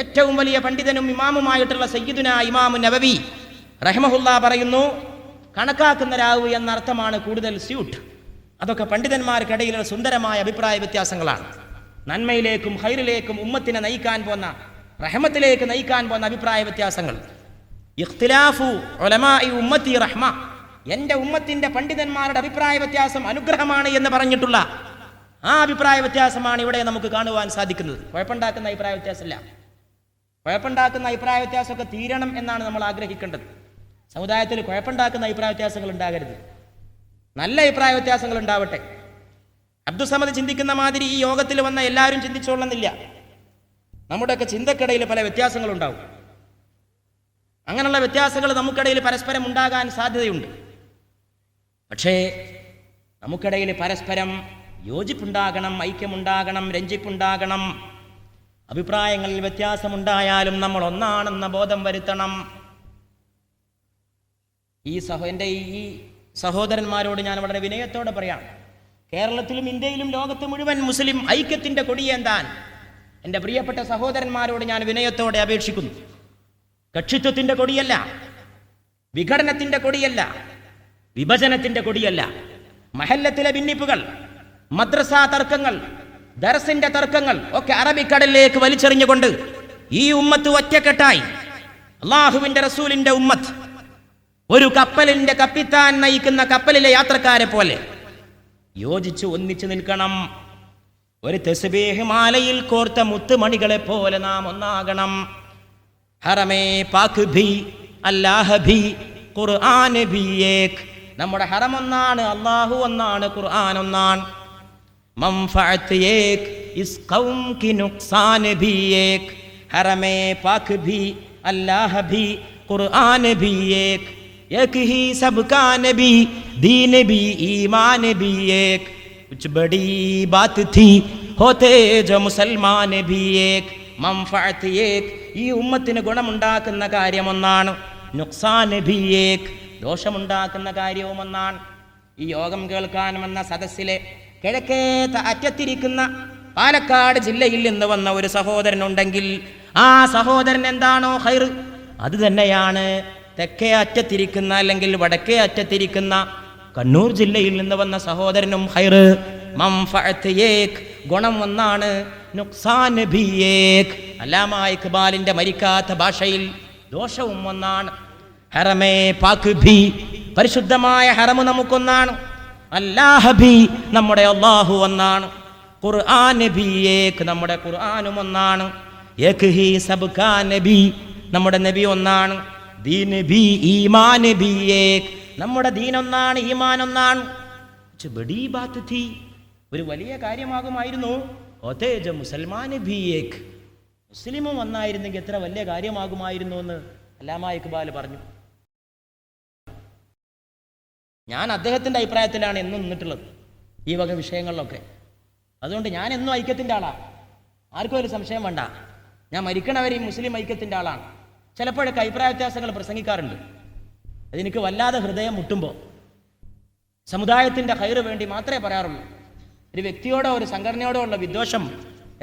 ഏറ്റവും വലിയ പണ്ഡിതനും ഇമാമുമായിട്ടുള്ള സയ്യിദുനാ ഇമാം നവവി റഹിമഹുല്ലാ പറയുന്നു, കണക്കാക്കുന്ന രാവ് എന്ന അർത്ഥമാണ് കൂടുതൽ സ്യൂട്ട്. അതൊക്കെ പണ്ഡിതന്മാർക്കിടയിലുള്ള സുന്ദരമായ അഭിപ്രായ വ്യത്യാസങ്ങളാണ്. നന്മയിലേക്കും ഖൈറിലേക്കും ഉമ്മത്തിനെ നയിക്കാൻ പോന്ന, റഹ്മത്തിലേക്ക് നയിക്കാൻ പോകുന്ന അഭിപ്രായ വ്യത്യാസങ്ങൾ. ഇഖ്തിലാഫു ഉലമാഇ ഉമ്മത്തി റഹ്മ, എൻ്റെ ഉമ്മത്തിൻ്റെ പണ്ഡിതന്മാരുടെ അഭിപ്രായ വ്യത്യാസം അനുഗ്രഹമാണ് എന്ന് പറഞ്ഞിട്ടുള്ള ആ അഭിപ്രായ വ്യത്യാസമാണ് ഇവിടെ നമുക്ക് കാണുവാൻ സാധിക്കുന്നത്. കുഴപ്പമുണ്ടാക്കുന്ന അഭിപ്രായ വ്യത്യാസമില്ല. കുഴപ്പമുണ്ടാക്കുന്ന അഭിപ്രായ വ്യത്യാസമൊക്കെ തീരണം എന്നാണ് നമ്മൾ ആഗ്രഹിക്കേണ്ടത്. സമുദായത്തിൽ കുഴപ്പമുണ്ടാക്കുന്ന അഭിപ്രായ വ്യത്യാസങ്ങൾ ഉണ്ടാകരുത്, നല്ല അഭിപ്രായ വ്യത്യാസങ്ങൾ ഉണ്ടാവട്ടെ. അബ്ദുസമദ് ചിന്തിക്കുന്ന മാതിരി ഈ യോഗത്തിൽ വന്ന എല്ലാവരും ചിന്തിച്ചോളുന്നില്ല. നമ്മുടെയൊക്കെ ചിന്തക്കിടയിൽ പല വ്യത്യാസങ്ങളുണ്ടാവും. അങ്ങനെയുള്ള വ്യത്യാസങ്ങൾ നമുക്കിടയിൽ പരസ്പരം ഉണ്ടാകാൻ സാധ്യതയുണ്ട്. പക്ഷേ നമുക്കിടയിൽ പരസ്പരം യോജിപ്പുണ്ടാകണം, ഐക്യമുണ്ടാകണം, രഞ്ജിപ്പുണ്ടാകണം. അഭിപ്രായങ്ങളിൽ വ്യത്യാസമുണ്ടായാലും നമ്മൾ ഒന്നാണെന്ന ബോധം വരുത്തണം. എൻ്റെ ഈ സഹോദരന്മാരോട് ഞാൻ വളരെ വിനയത്തോടെ പറയാം, കേരളത്തിലും ഇന്ത്യയിലും ലോകത്ത് മുഴുവൻ മുസ്ലിം ഐക്യത്തിൻ്റെ കൊടിയേന്താൻ എൻ്റെ പ്രിയപ്പെട്ട സഹോദരന്മാരോട് ഞാൻ വിനയത്തോടെ അപേക്ഷിക്കുന്നു. കക്ഷിത്വത്തിൻ്റെ കൊടിയല്ല, വിഘടനത്തിൻ്റെ കൊടിയല്ല, വിഭജനത്തിൻ്റെ കൊടിയല്ല. മഹല്ലത്തിലെ ഭിന്നിപ്പുകൾ, മദ്രസാ തർക്കങ്ങൾ, ദർസിന്റെ തർക്കങ്ങൾ ഒക്കെ അറബിക്കടലിലേക്ക് വലിച്ചെറിഞ്ഞുകൊണ്ട് ഈ ഉമ്മത്ത് ഒറ്റക്കെട്ടായി, അള്ളാഹുവിന്റെ റസൂലിന്റെ ഉമ്മത്ത് ഒരു കപ്പലിന്റെ കപ്പിത്താൻ നയിക്കുന്ന കപ്പലിലെ യാത്രക്കാരെ പോലെ യോജിച്ച് ഒന്നിച്ചു നിൽക്കണം. ഒരു തസ്ബീഹ് മാലയിൽ കോർത്ത മുത്തുമണികളെ പോലെ നാം ഒന്നാകണം. ഹറമേ പാക് ഭി അല്ലാഹ് ഭി ഖുർആൻ ഭി ഏക്. നമ്മുടെ ഹറം ഒന്നാണ്, അല്ലാഹു ഒന്നാണ്, ഖുർആൻ ഒന്നാണ്. മൻഫഅത്ത് ഏക് ഇസ് ഖൗം കി നുഖ്സാൻ ഭി ഏക്. ഹറമേ പാക് ഭി അല്ലാഹ് ഭി ഖുർആൻ ഭി ഏക്. एक ही सबका नबी दीन भी ईमान भी एक. कुछ बड़ी बात थी होते जो मुसलमान भी एक. मंफअत एक. ഈ ഉമ്മത്തിന് ഗുണമുണ്ടാക്കുന്ന കാര്യം ഒന്നാണ്, നുഖ്സാൻ ഭി ഏക്. ദോഷമുണ്ടാക്കുന്ന കാര്യവും ഒന്നാണ്. ഈ യോഗം കേൾക്കാൻ വന്ന സദസ്സിലെ കിഴക്കേത്ത അറ്റത്തിരിക്കുന്ന പാലക്കാട് ജില്ലയിൽ നിന്ന് വന്ന ഒരു സഹോദരനുണ്ടെങ്കിൽ ആ സഹോദരൻ എന്താണോ ഖൈർ, അത് തന്നെയാണ് തെക്കേ അറ്റത്തിരിക്കുന്ന അല്ലെങ്കിൽ വടക്കേ അറ്റത്തിരിക്കുന്ന കണ്ണൂർ ജില്ലയിൽ നിന്ന് വന്ന സഹോദരനും ഖൈർ. മൻഫഅത്ത് ഏക്, ഗുണം ഒന്നാണ്, നുഖ്സാൻ ഭി ഏക്. അല്ലാമാ ഇഖ്ബാലിന്റെ മരിക്കാത്ത ഭാഷയിൽ ദോഷവും ഒന്നാണ്. ഹറമേ പാക് ഭി, പരിശുദ്ധമായ ഹറം നമുക്കൊന്നാണ്. അല്ലാഹ് ഭി, നമ്മുടെ അല്ലാഹു ഒന്നാണ്. ഖുർആൻ ഭി ഏക്, നമ്മുടെ ഖുർആനും ഒന്നാണ്. ഏക് ഹി സബ്കാ നബി, നമ്മുടെ നബി ഒന്നാണ്. ദീൻ ഭി ഈമാൻ ഭി ഏക്, നമ്മുടെ ദീൻ ഒന്നാണ്, ഈമാൻ ഒന്നാണ്. ബഡി ബാത്ത് ഥി, ഒരു വലിയ കാര്യമാകുമായിരുന്നു. ഓതേ ജ മുസൽമാൻ ഭി ഏക്, മുസ്ലിമും ഒന്നായിരുന്നെങ്കിൽ എത്ര വലിയ കാര്യമാകുമായിരുന്നു എന്ന് അല്ലാമാ ഇഖ്ബാൽ പറഞ്ഞു. ഞാൻ അദ്ദേഹത്തിൻ്റെ അഭിപ്രായത്തിലാണ് എന്നും നിന്നിട്ടുള്ളത് ഈ വക വിഷയങ്ങളിലൊക്കെ. അതുകൊണ്ട് ഞാൻ എന്നും ഐക്യത്തിൻ്റെ ആളാണ്, ആർക്കും ഒരു സംശയം വേണ്ട. ഞാൻ മരിക്കണവരെയും മുസ്ലിം ഐക്യത്തിൻ്റെ ആളാണ്. ചിലപ്പോഴൊക്കെ അഭിപ്രായ വ്യത്യാസങ്ങൾ പ്രസംഗിക്കാറുണ്ട്. അതെനിക്ക് വല്ലാതെ ഹൃദയം മുട്ടുമ്പോൾ സമുദായത്തിൻ്റെ ഖൈറ് വേണ്ടി മാത്രമേ പറയാറുള്ളൂ. ഒരു വ്യക്തിയോടോ ഒരു സംഘടനയോടോ ഉള്ള വിദ്വേഷം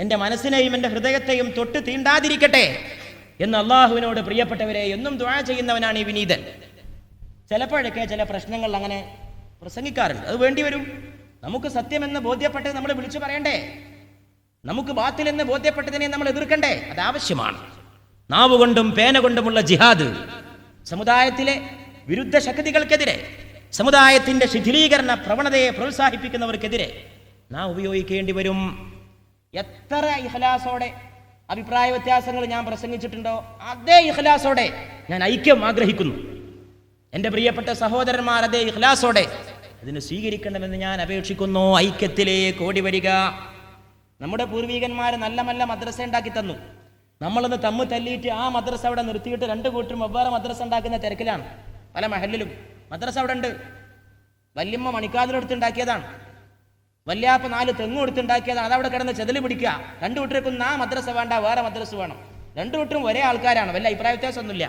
എൻ്റെ മനസ്സിനെയും എൻ്റെ ഹൃദയത്തെയും തൊട്ട് തീണ്ടാതിരിക്കട്ടെ എന്ന് അള്ളാഹുവിനോട് പ്രിയപ്പെട്ടവരെ എന്നും ദുആ ചെയ്യുന്നവനാണ് ഈ വിനീതൻ. ചിലപ്പോഴൊക്കെ ചില പ്രശ്നങ്ങൾ അങ്ങനെ പ്രസംഗിക്കാറുണ്ട്. അത് വേണ്ടി വരും. നമുക്ക് സത്യമെന്ന് ബോധ്യപ്പെട്ടത് നമ്മൾ വിളിച്ചു പറയണ്ടേ? നമുക്ക് ബാത്തിലെന്ന് ബോധ്യപ്പെട്ടതിനെ നമ്മൾ എതിർക്കണ്ടേ? അത് ആവശ്യമാണ്. നാവ് കൊണ്ടും പേന കൊണ്ടുമുള്ള ജിഹാദ് സമുദായത്തിലെ വിരുദ്ധ ശക്തികൾക്കെതിരെ, സമുദായത്തിൻ്റെ ശിഥിലീകരണ പ്രവണതയെ പ്രോത്സാഹിപ്പിക്കുന്നവർക്കെതിരെ നാം ഉപയോഗിക്കേണ്ടി വരും. എത്ര ഇഖ്ലാസോടെ അഭിപ്രായ വ്യത്യാസങ്ങൾ ഞാൻ പ്രസംഗിച്ചിട്ടുണ്ടോ അതേ ഇഖ്ലാസോടെ ഞാൻ ഐക്യം ആഗ്രഹിക്കുന്നു. എൻ്റെ പ്രിയപ്പെട്ട സഹോദരന്മാർ അതേ ഇഖ്ലാസോടെ അതിനെ സ്വീകരിക്കണമെന്ന് ഞാൻ അപേക്ഷിക്കുന്നു. ഐക്യത്തിലേക്ക് ഓടി വരിക. നമ്മുടെ പൂർവികന്മാർ നല്ല നല്ല മദ്രസ ഉണ്ടാക്കി തന്നു. നമ്മളൊന്ന് തമ്മിൽ തല്ലിയിട്ട് ആ മദ്രസ അവിടെ നിർത്തിയിട്ട് രണ്ട് കൂട്ടരും വെവ്വേറെ മദ്രസ ഉണ്ടാക്കുന്ന തിരക്കിലാണ്. പല മഹലിലും മദ്രസ അവിടെ ഉണ്ട്. വല്യമ്മ മണിക്കാതിലെടുത്തുണ്ടാക്കിയതാണ്, വല്യാപ്പ 4 തെങ്ങ് എടുത്തുണ്ടാക്കിയതാണ്. അതവിടെ കിടന്ന് ചെതല് പിടിക്കുക. രണ്ടു കൂട്ടർക്കും ആ മദ്രസ വേണ്ട, വേറെ മദ്രസ വേണം. രണ്ടു കൂട്ടരും ഒരേ ആൾക്കാരാണ്, വല്ല അഭിപ്രായ വ്യത്യാസമൊന്നുമില്ല.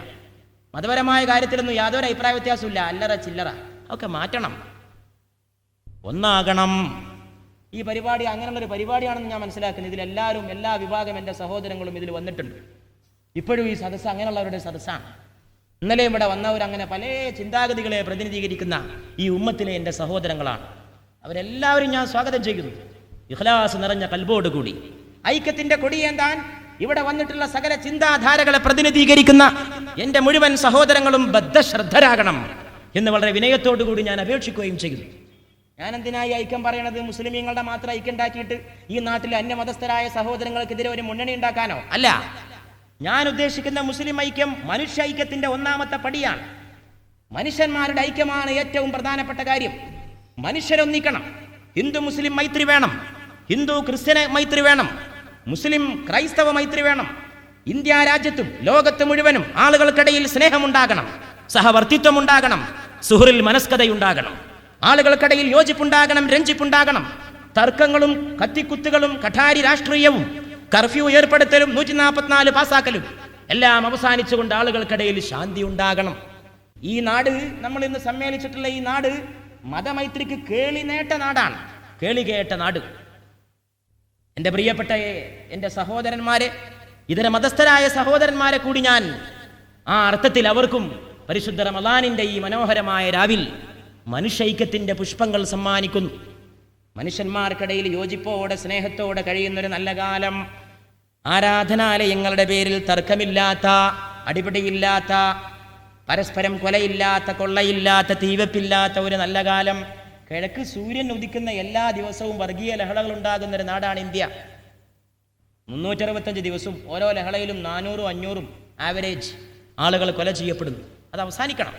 മതപരമായ കാര്യത്തിലൊന്നും യാതൊരു അഭിപ്രായ വ്യത്യാസമില്ല. അല്ലറ ചില്ലറ ഒക്കെ മാറ്റണം, ഒന്നാകണം. ഈ പരിപാടി അങ്ങനെയുള്ളൊരു പരിപാടിയാണെന്ന് ഞാൻ മനസ്സിലാക്കുന്നത്. ഇതിലെല്ലാവരും, എല്ലാ വിഭാഗം എൻ്റെ സഹോദരങ്ങളും ഇതിൽ വന്നിട്ടുണ്ട്. ഇപ്പോഴും ഈ സദസ്സ് അങ്ങനെയുള്ളവരുടെ സദസ്സാണ്. ഇന്നലെ ഇവിടെ വന്നവരങ്ങനെ പല ചിന്താഗതികളെ പ്രതിനിധീകരിക്കുന്ന ഈ ഉമ്മത്തിലെ എൻ്റെ സഹോദരങ്ങളാണ്. അവരെല്ലാവരും ഞാൻ സ്വാഗതം ചെയ്യുന്നു, ഇഖ്ലാസ് നിറഞ്ഞ കൽബോടുകൂടി. ഐക്യത്തിൻ്റെ കൊടിയേന്താൻ ഇവിടെ വന്നിട്ടുള്ള സകല ചിന്താധാരകളെ പ്രതിനിധീകരിക്കുന്ന എൻ്റെ മുഴുവൻ സഹോദരങ്ങളും ബദ്ധശ്രദ്ധരാകണം എന്ന് വളരെ വിനയത്തോടുകൂടി ഞാൻ അപേക്ഷിക്കുകയും ചെയ്യുന്നു. ഞാൻ എന്തിനായി ഐക്യം പറയണത്? മുസ്ലിമീങ്ങളുടെ മാത്രം ഐക്യം ഉണ്ടാക്കിയിട്ട് ഈ നാട്ടിലെ അന്യമതസ്ഥരായ സഹോദരങ്ങൾക്കെതിരെ ഒരു മുന്നണി ഉണ്ടാക്കാനോ അല്ല. ഞാൻ ഉദ്ദേശിക്കുന്ന മുസ്ലിം ഐക്യം മനുഷ്യ ഐക്യത്തിന്റെ ഒന്നാമത്തെ പടിയാണ്. മനുഷ്യന്മാരുടെ ഐക്യമാണ് ഏറ്റവും പ്രധാനപ്പെട്ട കാര്യം. മനുഷ്യരൊന്നിക്കണം. ഹിന്ദു മുസ്ലിം മൈത്രി വേണം, ഹിന്ദു ക്രിസ്ത്യൻ മൈത്രി വേണം, മുസ്ലിം ക്രൈസ്തവ മൈത്രി വേണം. ഇന്ത്യ രാജ്യത്തും ലോകത്ത് മുഴുവനും ആളുകൾക്കിടയിൽ സ്നേഹമുണ്ടാകണം, സഹവർത്തിത്വം ഉണ്ടാകണം, സുഹൃൽ മനസ്കതയുണ്ടാകണം. ആളുകൾക്കിടയിൽ യോജിപ്പുണ്ടാകണം, രഞ്ജിപ്പുണ്ടാകണം. തർക്കങ്ങളും കത്തിക്കുത്തുകളും കഠാരി രാഷ്ട്രീയവും കർഫ്യൂ ഏർപ്പെടുത്തലും 144 പാസാക്കലും എല്ലാം അവസാനിച്ചുകൊണ്ട് ആളുകൾക്കിടയിൽ ശാന്തി ഉണ്ടാകണം. ഈ നാട്, നമ്മൾ ഇന്ന് സമ്മേളിച്ചിട്ടുള്ള ഈ നാട് മതമൈത്രിക്ക് കേളിനേട്ട നാടാണ്, കേളികേട്ട നാട്. എൻ്റെ പ്രിയപ്പെട്ട എൻ്റെ സഹോദരന്മാരെ, ഇതര മതസ്ഥരായ സഹോദരന്മാരെ കൂടി ഞാൻ ആ അർത്ഥത്തിൽ അവർക്കും പരിശുദ്ധ റമളാനിൻ്റെ ഈ മനോഹരമായ രാവിൽ മനുഷ്യൈക്യത്തിൻ്റെ പുഷ്പങ്ങൾ സമ്മാനിക്കുന്നു. മനുഷ്യന്മാർക്കിടയിൽ യോജിപ്പോടെ സ്നേഹത്തോടെ കഴിയുന്നൊരു നല്ല കാലം, ആരാധനാലയങ്ങളുടെ പേരിൽ തർക്കമില്ലാത്ത, അടിപിടിയില്ലാത്ത, പരസ്പരം കൊലയില്ലാത്ത, കൊള്ളയില്ലാത്ത, തീവെപ്പില്ലാത്ത ഒരു നല്ല കാലം. കിഴക്ക് സൂര്യൻ ഉദിക്കുന്ന എല്ലാ ദിവസവും വർഗീയ ലഹളകൾ ഉണ്ടാകുന്നൊരു നാടാണ് ഇന്ത്യ. 365 ദിവസവും ഓരോ ലഹളയിലും 400-500 ആവറേജ് ആളുകൾ കൊല ചെയ്യപ്പെടുന്നു. അത് അവസാനിക്കണം.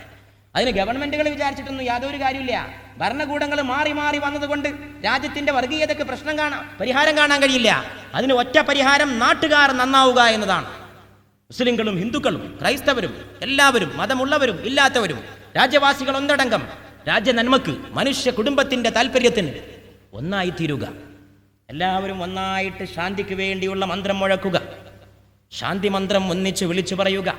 അതിന് ഗവൺമെന്റുകൾ വിചാരിച്ചിട്ടൊന്നും യാതൊരു കാര്യമില്ല. ഭരണകൂടങ്ങൾ മാറി മാറി വന്നതുകൊണ്ട് രാജ്യത്തിന്റെ വർഗീയതയ്ക്ക് പരിഹാരം കാണാൻ കഴിയില്ല. അതിന് ഒറ്റ പരിഹാരം, നാട്ടുകാർ നന്നാവുക എന്നതാണ്. മുസ്ലിങ്ങളും ഹിന്ദുക്കളും ക്രൈസ്തവരും എല്ലാവരും, മതമുള്ളവരും ഇല്ലാത്തവരും, രാജ്യവാസികൾ ഒന്നടങ്കം രാജ്യ നന്മക്ക്, മനുഷ്യ കുടുംബത്തിന്റെ താല്പര്യത്തിന് ഒന്നായിത്തീരുക. എല്ലാവരും ഒന്നായിട്ട് ശാന്തിക്ക് വേണ്ടിയുള്ള മന്ത്രം മുഴക്കുക, ശാന്തി മന്ത്രം ഒന്നിച്ച് വിളിച്ചു പറയുക.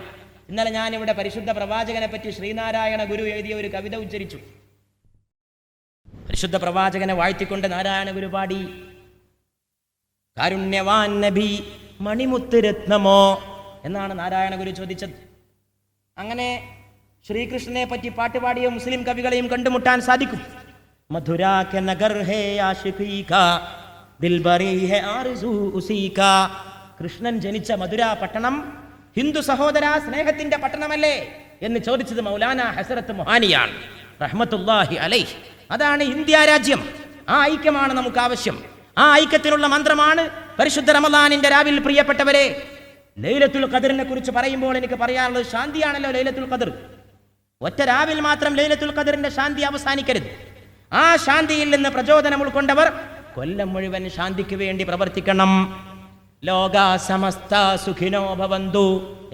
ഇന്നലെ ഞാനിവിടെ പരിശുദ്ധ പ്രവാചകനെ പറ്റി ശ്രീനാരായണ ഗുരു എഴുതിയ ഒരു കവിത ഉച്ചരിച്ചു. പരിശുദ്ധ പ്രവാചകനെ വാഴ്ത്തിക്കൊണ്ട് നാരായണ ഗുരു പാടി, കാരുണ്യവാൻ നബി മണിമുത്ത് രത്നമോ എന്നാണ് നാരായണ ഗുരു ചോദിച്ചത്. അങ്ങനെ ശ്രീകൃഷ്ണനെ പറ്റി പാട്ടുപാടിയ മുസ്ലിം കവികളെയും കണ്ടുമുട്ടാൻ സാധിക്കും. മധുരാ കെ നഗർ ഹേ ആശിഖീ കാ ദിൽബറി ഹേ ആർസൂ ഉസീ കാ. കൃഷ്ണൻ ജനിച്ച മധുര പട്ടണം ഹിന്ദു സഹോദര സ്നേഹത്തിന്റെ പട്ടണമല്ലേ എന്ന് ചോദിച്ചത് മൗലാന ഹസ്രത്ത് മൊഹാനിയാണ് റഹ്മത്തുള്ളാഹി അലൈഹി. അതാണ് ഇന്ത്യ രാജ്യം. ആ ഐക്യമാണ് നമുക്ക് ആവശ്യം. ആ ഐക്യത്തിനുള്ള മന്ത്രമാണ് പരിശുദ്ധ റമളാനിന്റെ രാവിൽ. പ്രിയപ്പെട്ടവരെ, ലൈലത്തുൽ ഖദറിനെ കുറിച്ച് പറയുമ്പോൾ എനിക്ക് പറയാനുള്ളത്, ശാന്തിയാണല്ലോ ലൈലത്തുൽ ഖദർ. ഒറ്റ രാവിൽ മാത്രം ലൈലത്തുൽ ഖദറിന്റെ ശാന്തി അവസാനിക്കരുത്. ആ ശാന്തിയിൽ നിന്ന് പ്രചോദനം ഉൾക്കൊണ്ടവർ കൊല്ലം മുഴുവൻ ശാന്തിക്ക് വേണ്ടി പ്രവർത്തിക്കണം. ലോക സമസ്ത സുഖിനോ ഭവന്തു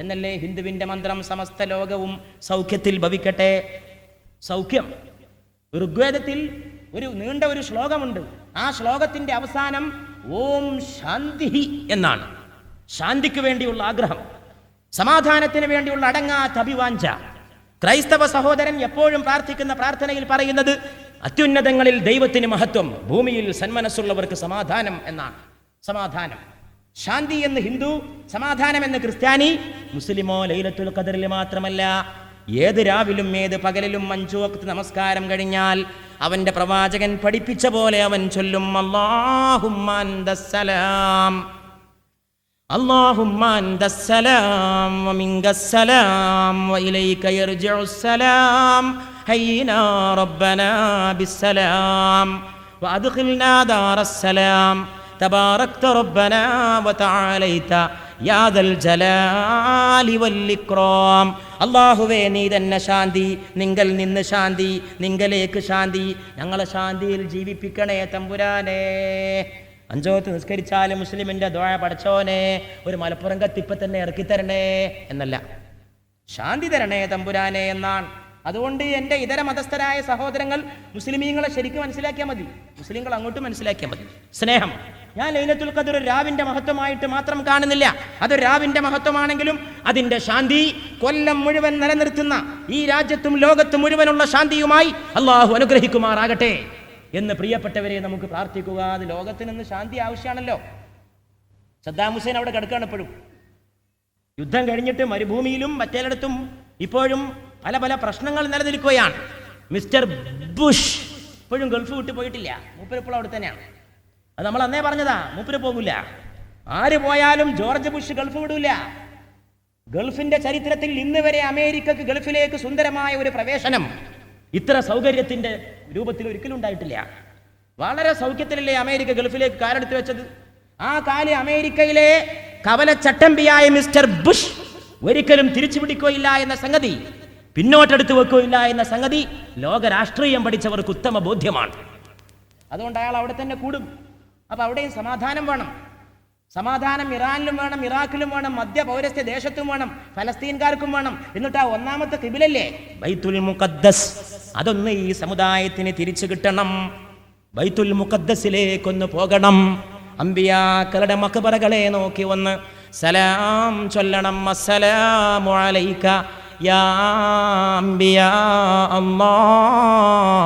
എന്നല്ലേ ഹിന്ദുവിന്റെ മന്ത്രം. സമസ്ത ലോകവും സൗഖ്യത്തിൽ ഭവിക്കട്ടെ. സൗഖ്യം, ഋഗ്വേദത്തിൽ ഒരു നീണ്ട ഒരു ശ്ലോകമുണ്ട്. ആ ശ്ലോകത്തിന്റെ അവസാനം ഓം ശാന്തി എന്നാണ്. ശാന്തിക്ക് വേണ്ടിയുള്ള ആഗ്രഹം, സമാധാനത്തിന് വേണ്ടിയുള്ള അടങ്ങാത്ത അഭിവാഞ്ച. ക്രൈസ്തവ സഹോദരൻ എപ്പോഴും പ്രാർത്ഥിക്കുന്ന പ്രാർത്ഥനയിൽ പറയുന്നത്, അത്യുന്നതങ്ങളിൽ ദൈവത്തിന് മഹത്വം, ഭൂമിയിൽ സന്മനസ്സുള്ളവർക്ക് സമാധാനം എന്നാണ്. സമാധാനം, ശാന്തി എന്ന് ഹിന്ദു, സമാധാനം എന്ന് ക്രിസ്ത്യാനി. മുസ്ലിമോ ലൈലത്തുൽ ഖദറിൽ മാത്രമല്ല, ഏത് രാവിലും ഏത് പകലിലും 5 വഖ്ത് നമസ്കാരം കഴിഞ്ഞാൽ അവന്റെ പ്രവാചകൻ പഠിപ്പിച്ച പോലെ അവൻ ചൊല്ലും, അല്ലാഹുമ്മ അന്തസ്സലാം അല്ലാഹുമ്മ അന്തസ്സലാം വമിൻകസ്സലാം വഇലൈക യർജിഉസ്സലാം ഹയ്യിനാ റബ്ബനാ ബിസ്സലാം വഅദ്ഖിൽനാ ദാറസ്സലാം തബാറക്ത റബ്ബനാ വതആലൈത യാ ദൽ ജലാലി വൽ ഇക്റാം. അല്ലാഹുവേ, നീ തന്നെ ശാന്തി, നിങ്കൽ നിന്ന് ശാന്തി, നിങ്കലേക്ക് ശാന്തി, ഞങ്ങളെ ശാന്തിയിൽ ജീവിപ്പിക്കണേ തമ്പുരാനേ. 5 വഖ്ത് നിസ്കരിച്ചാലും മുസ്ലിമിന്റെ ദുആ, പടച്ചോനെ ഒരു മലപ്പുറം കത്തിപ്പ തന്നെ ഇറക്കിത്തരണേ എന്നല്ല, ശാന്തി തരണേ തമ്പുരാനെ എന്നാണ്. അതുകൊണ്ട് എൻ്റെ ഇതര മതസ്ഥരായ സഹോദരങ്ങൾ മുസ്ലിമീങ്ങളെ ശരിക്കും മനസ്സിലാക്കിയാൽ മതി, മുസ്ലിങ്ങൾ അങ്ങോട്ടും മനസ്സിലാക്കിയാൽ മതി. സ്നേഹം, ഞാൻ ലൈലത്തുൽ ഖദർ ഒരു രാവിന്റെ മഹത്വമായിട്ട് മാത്രം കാണുന്നില്ല. അതൊരു രാവിന്റെ മഹത്വമാണെങ്കിലും അതിന്റെ ശാന്തി കൊല്ലം മുഴുവൻ നിലനിർത്തുന്ന, ഈ രാജ്യത്തും ലോകത്തും മുഴുവനുള്ള ശാന്തിയുമായി അള്ളാഹു അനുഗ്രഹിക്കുമാറാകട്ടെ എന്ന് പ്രിയപ്പെട്ടവരെ നമുക്ക് പ്രാർത്ഥിക്കുക. അത് ലോകത്തിന് ഇന്ന് ശാന്തി ആവശ്യമാണല്ലോ. സദ്ദാം ഹുസൈൻ അവിടെ കിടക്കുകയാണ് ഇപ്പോഴും. യുദ്ധം കഴിഞ്ഞിട്ട് മരുഭൂമിയിലും മറ്റേടത്തും ഇപ്പോഴും പല പല പ്രശ്നങ്ങൾ നിലനിൽക്കുകയാണ്. മിസ്റ്റർ ബുഷ് ഇപ്പോഴും ഗൾഫ് വിട്ടു പോയിട്ടില്ല. മൂപ്പര് ഇപ്പോൾ അവിടെ തന്നെയാണ്. അത് നമ്മൾ അന്നേ പറഞ്ഞതാ, മൂപ്പര് പോകില്ല. ആര് പോയാലും ജോർജ് ബുഷ് ഗൾഫ് വിടൂല. ഗൾഫിന്റെ ചരിത്രത്തിൽ ഇന്ന് വരെ അമേരിക്കക്ക് ഗൾഫിലേക്ക് സുന്ദരമായ ഒരു പ്രവേശനം ഇത്ര സൗകര്യത്തിന്റെ രൂപത്തിൽ ഒരിക്കലും ഉണ്ടായിട്ടില്ല. വളരെ സൗഖ്യത്തിലല്ലേ അമേരിക്ക ഗൾഫിലേക്ക് കാലെടുത്ത് വെച്ചത്. ആ കാല് അമേരിക്കയിലെ കവലച്ചട്ടമ്പിയായ മിസ്റ്റർ ബുഷ് ഒരിക്കലും തിരിച്ചു പിടിക്കുകയില്ല എന്ന സംഗതി, പിന്നോട്ടെടുത്ത് വെക്കുകയില്ല എന്ന സംഗതി ലോക രാഷ്ട്രീയം പഠിച്ചവർക്ക് ഉത്തമ ബോധ്യമാണ്. അതുകൊണ്ട് അയാൾ അവിടെ തന്നെ കൂടും. അപ്പൊ അവിടെയും സമാധാനം വേണം. സമാധാനം ഇറാനിലും വേണം, ഇറാഖിലും വേണം, മധ്യ പൗരസ്ത്യ ദേശത്തും വേണം, ഫലസ്തീൻകാർക്കും വേണം. എന്നിട്ട് ആ ഒന്നാമത്തെ ഖിബിലല്ലേ ബൈത്തുൽ മുഖദ്ദസ്, അതൊന്ന് ഈ സമുദായത്തിന് തിരിച്ചു കിട്ടണം. ബൈത്തുൽ മുഖദ്ദസിലേക്കൊന്ന് പോകണം. അമ്പിയാക്കളുടെ മഖബറകളെ നോക്കി ഒന്ന് സലാം ചൊല്ലണം. അസ്സലാമു അലൈക യാ അംബിയാ അല്ലാഹ്.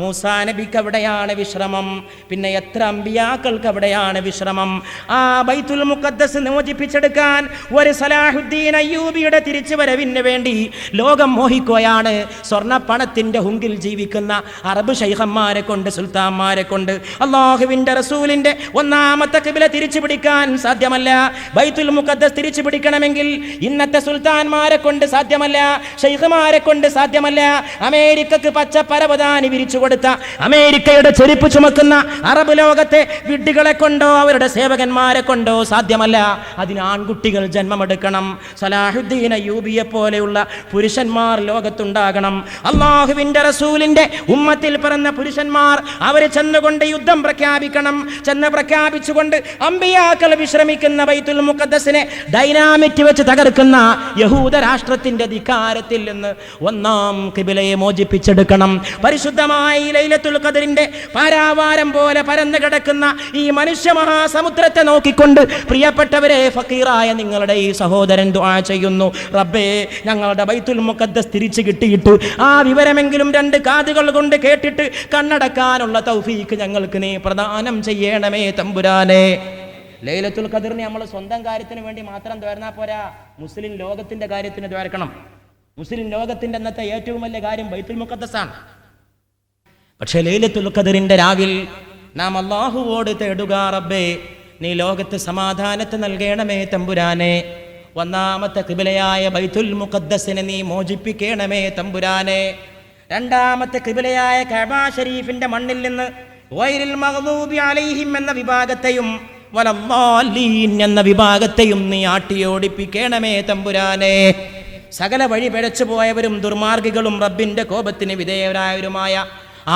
മൂസാ നബിക്ക് അവിടെയാണ് വിശ്രമം. പിന്നെ എത്ര അമ്പിയാക്കൾക്ക് അവിടെയാണ് വിശ്രമം. ആ ബൈത്തുൽ മുഖദ്ദസ് മോചിപ്പിച്ചെടുക്കാൻ ഒരു സലാഹുദ്ദീൻ അയ്യൂബിയുടെ തിരിച്ചുവരവിന് വേണ്ടി ലോകം മോഹിക്കുകയാണ്. സ്വർണ്ണ പണത്തിന്റെ ഹുങ്കിൽ ജീവിക്കുന്ന അറബ് ശൈഖന്മാരെ കൊണ്ട്, സുൽത്താന്മാരെ കൊണ്ട് അല്ലാഹുവിന്റെ റസൂലിന്റെ ഒന്നാമത്തെ ഖിബില തിരിച്ചു പിടിക്കാൻ സാധ്യമല്ല. ബൈത്തുൽ മുഖദ്ദസ് തിരിച്ചു പിടിക്കണമെങ്കിൽ ഇന്നത്തെ സുൽത്താന്മാരെ കൊണ്ട് സാധ്യമല്ല, ശൈഖുമാരെ കൊണ്ട് സാധ്യമല്ല. അമേരിക്കക്ക് പച്ച പരവതാനി വിരിച്ചു കൊടുത്ത, അമേരിക്കയുടെ ചെരുപ്പ് ചുമക്കുന്ന അറബ് ലോകത്തെ വിഡ്ഢികളെ കൊണ്ടോ അവരുടെ സേവകന്മാരെ കൊണ്ടോ സാധ്യമല്ല. അതിന് ആൺകുട്ടികൾ ജന്മമെടുക്കണം. സലാഹുദ്ദീൻ അയ്യൂബിയെ പോലെയുള്ള പുരുഷന്മാർ ലോകത്തുണ്ടാകണം. അല്ലാഹുവിന്റെ റസൂലിന്റെ ഉമ്മത്തിൽ പിറന്ന പുരുഷന്മാർ അവർ ചെന്നുകൊണ്ട് യുദ്ധം പ്രഖ്യാപിക്കണം. ചെന്ന് പ്രഖ്യാപിച്ചുകൊണ്ട് അമ്പിയാക്കൾ വിശ്രമിക്കുന്ന ബൈത്തുൽ മുഖദ്ദസിനെ ഡൈനാമിറ്റ് വെച്ച് തകർക്കുന്ന യഹൂദ രാഷ്ട്രത്തിന്റെ ധിക്കാരത്തിൽ നിന്ന് ഒന്നാം ഖിബിലയെ മോചിപ്പിച്ചെടുക്കണം. പരിശുദ്ധമായ ലൈലത്തുൽ ഖദറിന്റെ പാരാവാരം പോലെ പരന്നു കിടക്കുന്ന ഈ മനുഷ്യ മഹാസമുദ്രത്തെ നോക്കിക്കൊണ്ട് പ്രിയപ്പെട്ടവരെ, ഫക്കീറായ നിങ്ങളുടെ ഈ സഹോദരൻ ദുആ ചെയ്യുന്നു, റബ്ബേ ഞങ്ങളുടെ ബൈത്തുൽ മുഖദ്ദസ് തിരിച്ചു കിട്ടിയിട്ട് ആ വിവരമെങ്കിലും രണ്ട് കാതുകൾ കൊണ്ട് കേട്ടിട്ട് കണ്ണടക്കാനുള്ള തൗഫീക്ക് ഞങ്ങൾക്ക് നീ പ്രദാനം ചെയ്യണമേ തമ്പുരാനെ. ലൈലത്തുൽ ഖദറിനെ നമ്മൾ സ്വന്തം കാര്യത്തിന് വേണ്ടി മാത്രം ദ്വാരനാ പോരാ, മുസ്ലിം ലോകത്തിന്റെ കാര്യത്തിന് ദ്വാരക്കണം. മുസ്ലിം ലോകത്തിന്റെ അന്നത്തെ ഏറ്റവും വലിയ കാര്യം ബൈത്തുൽ മുഖദ്ദസാണ്. പക്ഷേ ലൈലത്തുൽ ഖദറിന്റെ രാവിൽ നാം അല്ലാഹുവോട് തേടുക, റബ്ബേ നീ ലോകത്ത് സമാധാനത്തെ നൽകണമേ തമ്പുരാനെ. ഒന്നാമത്തെ ഖിബിലയായ ബൈത്തുൽ മുഖദ്ദസിനെ നീ മോചിപ്പിക്കണമേ തമ്പുരാനെ. രണ്ടാമത്തെ ഖിബിലയായ കഅബ ഷരീഫിന്റെ മണ്ണിൽ നിന്ന് ഗൈറിൽ മഗ്ദൂബി അലൈഹിം എന്ന വിഭാഗത്തെയും വലദ്ദാലീൻ എന്ന വിഭാഗത്തെയും നീ ആട്ടിയോടിപ്പിക്കണമേ തമ്പുരാനെ. സകല വഴി പിഴച്ചു പോയവരും ദുർമാർഗികളും റബ്ബിന്റെ കോപത്തിന് വിധേയരായവരുമായ